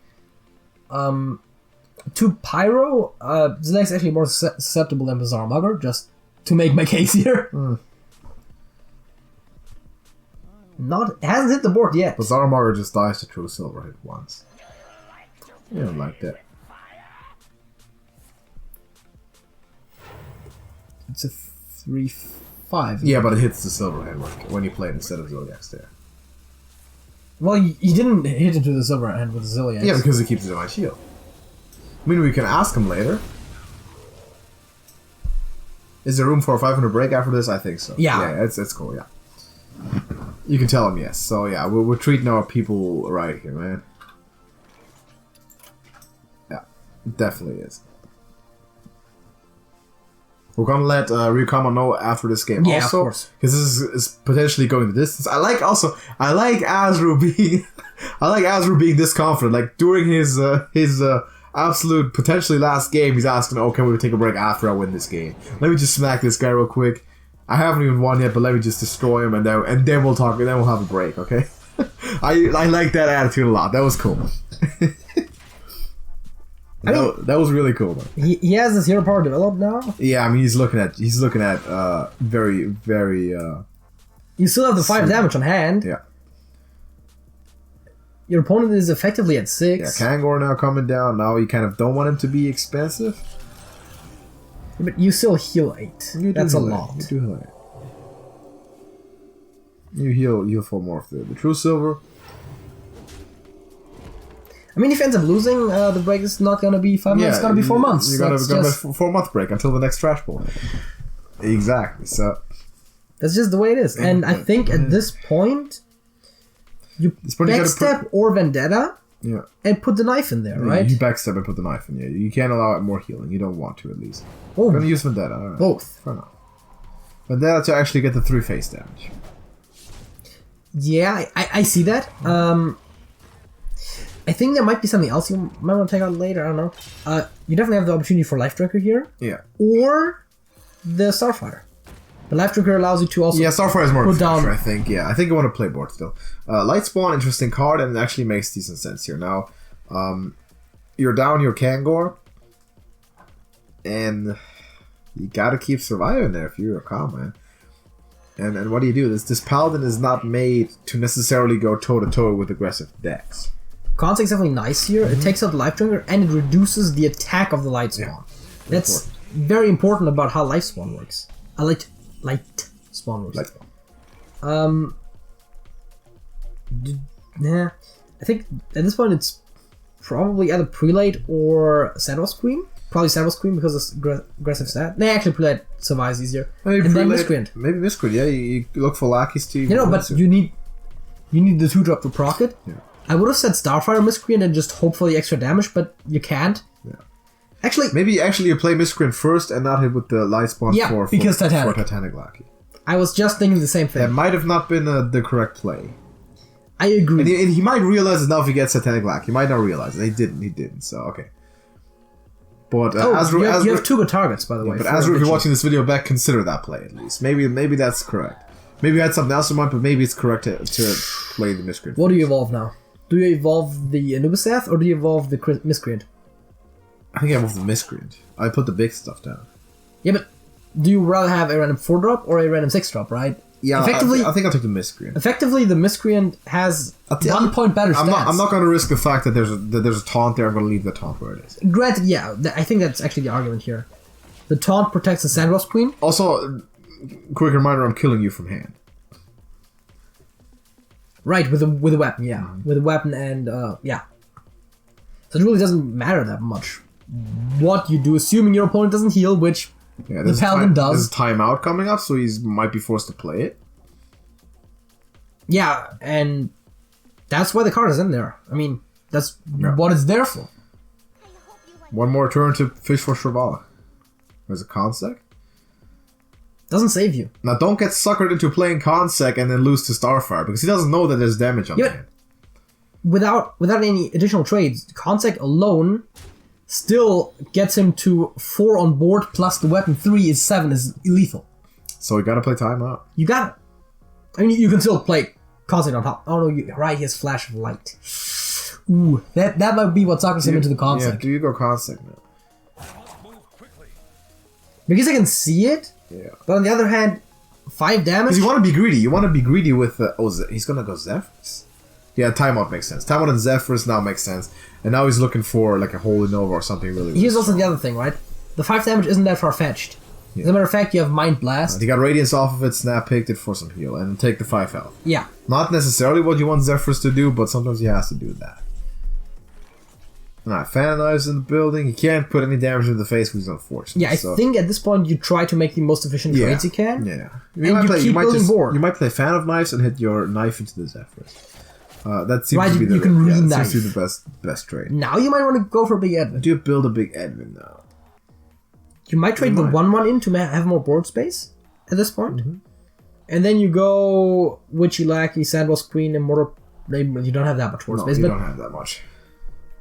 To Pyro, Ziliax is actually more susceptible than Bazaar Mugger, just to make my case here. It hasn't hit the board yet. Bazaar Mugger just dies to True Silver hit once. You don't like that. It's a 3/5. Yeah, but it hits the silver hand when you play it instead of Ziliax there. Well, you didn't hit into the silver hand with Ziliax. Yeah, because it keeps it on my shield. I mean, we can ask him later. Is there room for a 500 break after this? I think so. Yeah, it's cool, yeah. You can tell him yes. So, yeah, we're treating our people right here, man. Yeah, it definitely is. We're gonna let Ryukuma know after this game. Yeah, also, of course. Because this is potentially going the distance. I like AsRu being this confident. Like, during his absolute potentially last game, he's asking, "Oh, can we take a break after I win this game? Let me just smack this guy real quick. I haven't even won yet, but let me just destroy him, and then we'll talk. And then we'll have a break, okay?" I like that attitude a lot. That was cool. That was really cool, man. He has his hero power developed now. Yeah, I mean he's looking at very, very. You still have the 5 damage on hand. Yeah. Your opponent is effectively at 6. Yeah, Kangor now coming down. Now you kind of don't want him to be expensive. Yeah, but you still heal 8. That's a lot. You do heal 8. You heal for more of the True Silver. I mean, if he ends up losing, the break is not going to be 5 months, it's going to be 4 months. You got a 4-month break until the next Trash Bowl. Exactly, so... That's just the way it is. And I think at this point, you backstep or Vendetta and put the knife in there, right? You backstep and put the knife in, yeah. You can't allow it more healing. You don't want to, at least. Oh. I'm going to use Vendetta. Right. Both. Fair enough. Vendetta to actually get the 3 face damage. Yeah, I see that. I think there might be something else you might want to take out later. I don't know. You definitely have the opportunity for Life Drinker here. Yeah. Or the Starfire. The Life Drinker allows you to also... Yeah, Starfire is more of a feature, I think. Yeah, I think I want to play board still. Light Spawn, interesting card, and it actually makes decent sense here. Now, you're down your Kangor, and you gotta keep surviving there if you're a calm, man. And what do you do? This Paladin is not made to necessarily go toe-to-toe with aggressive decks. Con's definitely nice here. It takes out the Life Drinker and it reduces the attack of the Light Spawn. Yeah, that's very important about how Life Spawn works. Light Spawn works. Light Spawn. Yeah, I think at this point it's probably either Prelate or Sandwell's Queen. Probably Sandwell's Queen because it's aggressive stat. No, actually Prelate survives easier. Maybe and Prelate, then Miscreant. Maybe Miscreant, yeah. You look for lackeys to... You know, but you need the 2-drop to proc it. Yeah. I would have said Starfire Miscreant and just hope for the extra damage, but you can't. Yeah. Actually, maybe you play Miscreant first and not hit with the light spawn for Titanic Lackey. I was just thinking the same thing. That might have not been the correct play. I agree. And he might realize it now if he gets Titanic Lackey. He might not realize it. He didn't. So, okay. But you have 2 good targets, by the way. But AsRu, if you're watching this video back, consider that play at least. Maybe that's correct. Maybe you had something else in mind, but maybe it's correct to play the Miscreant. What do you evolve now? Do you evolve the Anubisath or do you evolve the Miscreant? I think I evolved the Miscreant. I put the big stuff down. Yeah, but do you rather have a random 4-drop or a random 6-drop, right? Yeah, effectively, I think I'll take the Miscreant. Effectively, the Miscreant has 1 point better stats. I'm not going to risk the fact that there's a taunt there. I'm going to leave the taunt where it is. Granted, yeah, I think that's actually the argument here. The taunt protects the Sandwasp Queen. Also, quick reminder, I'm killing you from hand. Right, with a weapon, yeah. Mm-hmm. With a weapon and, yeah. So it really doesn't matter that much what you do, assuming your opponent doesn't heal, which the Paladin does. There's a timeout coming up, so he might be forced to play it. Yeah, and that's why the card is in there. I mean, that's what it's there for. One more turn to fish for Shrivala. There's a Consec. Doesn't save you. Now, don't get suckered into playing Consec and then lose to Starfire, because he doesn't know that there's damage on the hand. Without any additional trades, Consec alone still gets him to 4 on board, plus the weapon 3 is 7 is lethal. So you gotta play timeout. You gotta. I mean, you can still play Consec on top. Oh no, right, he has Flash of Light. Ooh, that might be what suckers him into the Consec. Yeah, do you go Consec now? Because I can see it. Yeah. But on the other hand, 5 damage. Because you want to be greedy. You want to be greedy with. He's gonna go Zephyrs. Yeah, timeout makes sense. Timeout and Zephyrs now makes sense. And now he's looking for like a Holy Nova or something really. Here's also the other thing, right? The 5 damage isn't that far fetched. Yeah. As a matter of fact, you have Mind Blast. He got Radiance off of it, Snap picked it for some heal, and take the 5 health. Yeah. Not necessarily what you want Zephyrs to do, but sometimes he has to do that. Alright, Fan Knives in the building. He can't put any damage in the face, which is unfortunate. Yeah, I think at this point you try to make the most efficient trades you can. Yeah. You might play Fan of Knives and hit your knife into the Zephyrs. That seems to be the best trade. Now you might want to go for a big Edwin. Do you build a big Edwin now? You might trade the 1/1 in to have more board space at this point. Mm-hmm. And then you go Witchy Lackey, Sandwasp Queen, and Mortal. You don't have that much board space. You don't have that much.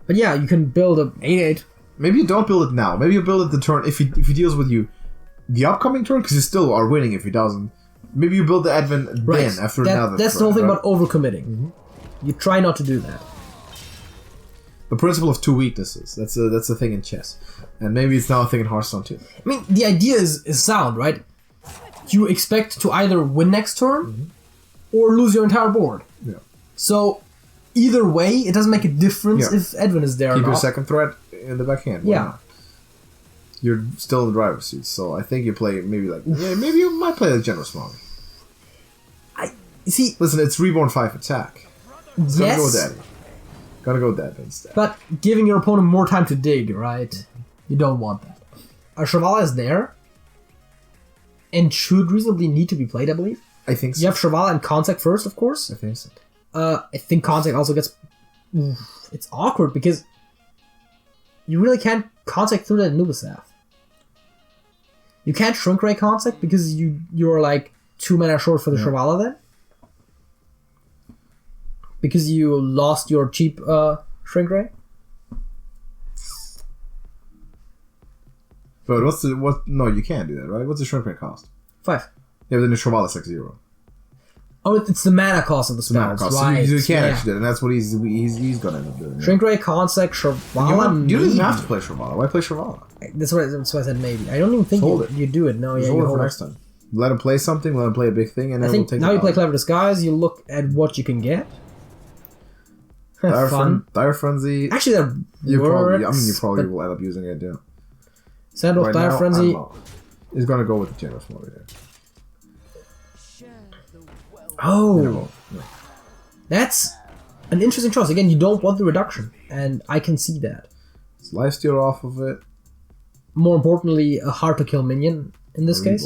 But yeah, you can build a 8/8. Maybe you don't build it now. Maybe you build it the turn if he deals with you the upcoming turn, because you still are winning if he doesn't. Maybe you build the Advent then after another. That's the whole thing about overcommitting. Mm-hmm. You try not to do that. The principle of 2 weaknesses. That's a thing in chess, and maybe it's now a thing in Hearthstone too. I mean, the idea is sound, right? You expect to either win next turn or lose your entire board. Yeah. So either way, it doesn't make a difference if Edwin is there. Keep or your not. second threat in the backhand. Why not? You're still in the driver's seat, so I think you play maybe you might play the General Smog. See. Listen, it's Reborn 5 attack. Yes. Gotta go with that. Gotta go with that instead. But giving your opponent more time to dig, right? You don't want that. Shrivala is there, and should reasonably need to be played, I believe. I think so. You have Shrivala and Consec first, of course. I think so. I think Consec also gets... It's awkward because you really can't Consec through that Nubisath. You can't Shrink Ray Consec because you're like 2 mana short for the Shrivala then. Because you lost your cheap Shrink Ray. But no, you can't do that, right? What's the Shrink Ray cost? 5. Yeah, but then the Shrivala is 0. Oh, it's the mana cost of the spells, right? So you can't actually do it, and that's what he's gonna end up doing. Shrink Ray, Consec, Shrivala. You don't even have to play Shrivala. Why play Shrivala? That's why I said maybe. I don't even think you do it. No, you hold it next time. Let him play something. Let him play a big thing, and then we'll take. Now you play Clever Disguise. You look at what you can get. Dire Frenzy. Actually, that you probably will end up using it. Yeah. Sandwalk, Dire Frenzy. He's gonna go with the General Smog there. Oh, that's an interesting choice. Again, you don't want the reduction, and I can see that. It's lifesteal off of it. More importantly, a hard to kill minion in this case.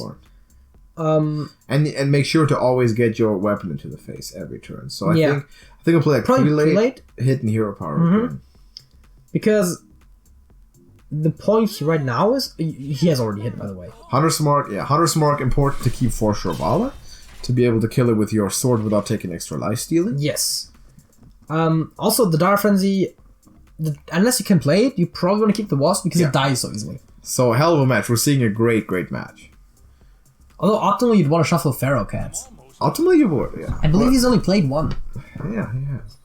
And make sure to always get your weapon into the face every turn. So I think I'll play like Prelate hidden hero power again. Because the point right now is he has already hit, by the way. Hunter's Mark, Hunter's Mark important to keep for Shirvala, to be able to kill it with your sword without taking extra life stealing. Yes. Also, the Dire Frenzy, unless you can play it, you probably want to keep the Wasp because it dies so easily. So, hell of a match. We're seeing a great match. Although, optimally, you'd want to shuffle Pharaoh Cats. Ultimately, you would, yeah. I believe he's only played one. Yeah, he has.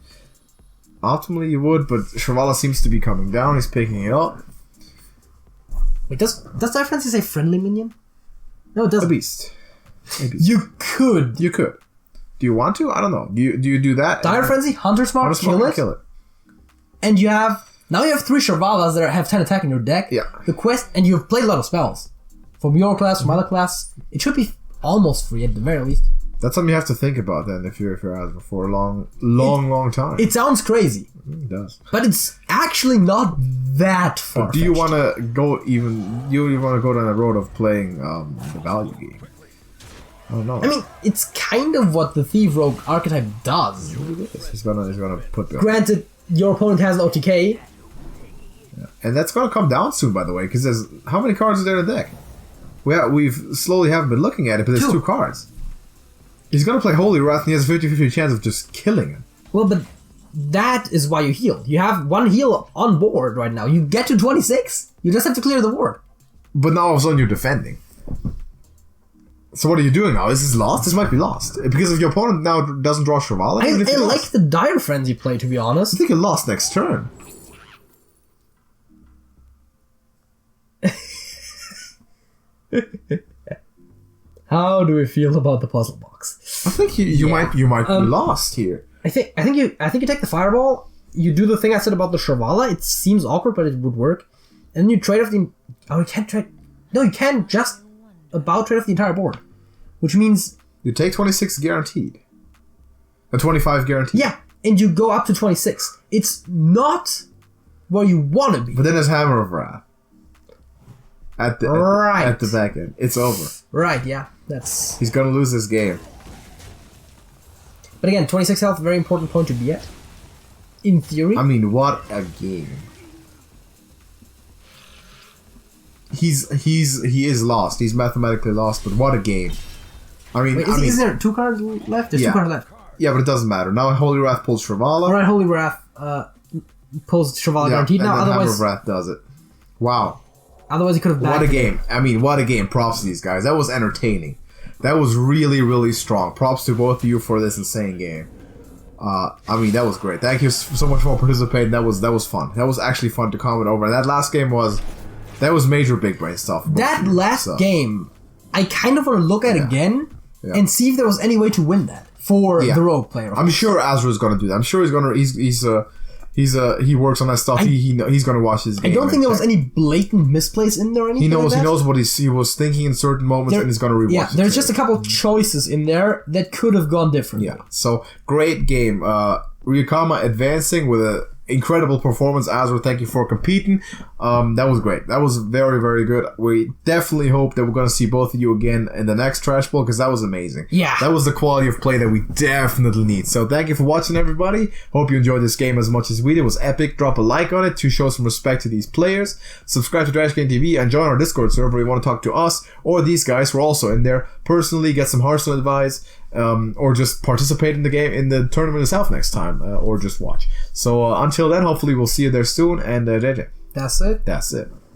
Ultimately, you would, but Shirvala seems to be coming down. He's picking it up. Wait, does Dire Frenzy say friendly minion? No, it doesn't. A beast. You could. You could. Do you want to? I don't know. Do you do that? Dire Frenzy, Hunter's Mark, kill it. And you have... Now you have 3 Shirvalas that have 10 attack in your deck. Yeah. The quest... And you've played a lot of spells. From your class, from other class. It should be almost free at the very least. That's something you have to think about then if you're AsRu for a long time. It sounds crazy. It does. But it's actually not that far. But do you want to go even... You want to go down the road of playing the value game? I don't know. I mean, it's kind of what the Thief Rogue archetype does. He's gonna put the... Granted, your opponent has an OTK. Yeah. And that's gonna come down soon, by the way, because there's... How many cards are there in the deck? We've slowly haven't been looking at it, but there's 2 cards. He's gonna play Holy Wrath, and he has a 50-50 chance of just killing him. Well, but that is why you heal. You have 1 heal on board right now. You get to 26. You just have to clear the board. But now all of a sudden you're defending. So what are you doing now? Is this lost? This might be lost. Because if your opponent now doesn't draw Shirvala... I like the Dire Frenzy play, to be honest. I think it lost next turn. How do we feel about the puzzle box? I think you might be lost here. I think you take the Fireball. You do the thing I said about the Shirvala. It seems awkward, but it would work. And then you trade off the... Oh, you can't trade... No, you can just about trade off the entire board. Which means... You take 26 guaranteed. 25 guaranteed. Yeah, and you go up to 26. It's not where you want to be. But then there's Hammer of Wrath. At the back end. It's over. Right, yeah. That's... He's gonna lose this game. But again, 26 health, very important point to be at. In theory. I mean, what a game. He is lost. He's mathematically lost, but what a game. I mean, wait, is there 2 cards left? There's 2 cards left. Yeah, but it doesn't matter. Now Holy Wrath pulls Shirvala. Alright, Holy Wrath pulls Shirvala guaranteed. Now, then otherwise... Hammer of Wrath does it. Wow. Otherwise, he could have... What a game. I mean, what a game. Props to these guys. That was entertaining. That was really, really strong. Props to both of you for this insane game. I mean, that was great. Thank you so much for participating. That was fun. That was actually fun to comment over. And that last game was major big brain stuff. That last game, I kind of want to look at again and see if there was any way to win that for the rogue player. I'm sure AsRu is going to do that. I'm sure he's going to... He works on that stuff. He's gonna watch his game. I don't think there was any blatant misplays in there or anything. He knows like that. He knows what he was thinking in certain moments, and he's gonna rewatch. Yeah, there's just a couple choices in there that could have gone differently. Yeah, so great game. Ryukama advancing with a incredible performance. AsRu, thank you for competing. That was great. That was very, very good. We definitely hope that we're going to see both of you again in the next Trash Bowl, because that was amazing. Yeah. That was the quality of play that we definitely need. So thank you for watching, everybody. Hope you enjoyed this game as much as we did. It was epic. Drop a like on it to show some respect to these players. Subscribe to TrashcanTV and join our Discord server if you want to talk to us or these guys. We're also in there. Personally, get some Hearthstone advice. Or just participate in the game, in the tournament itself next time, or just watch. So until then, hopefully we'll see you there soon, and JJ. That's it. That's it.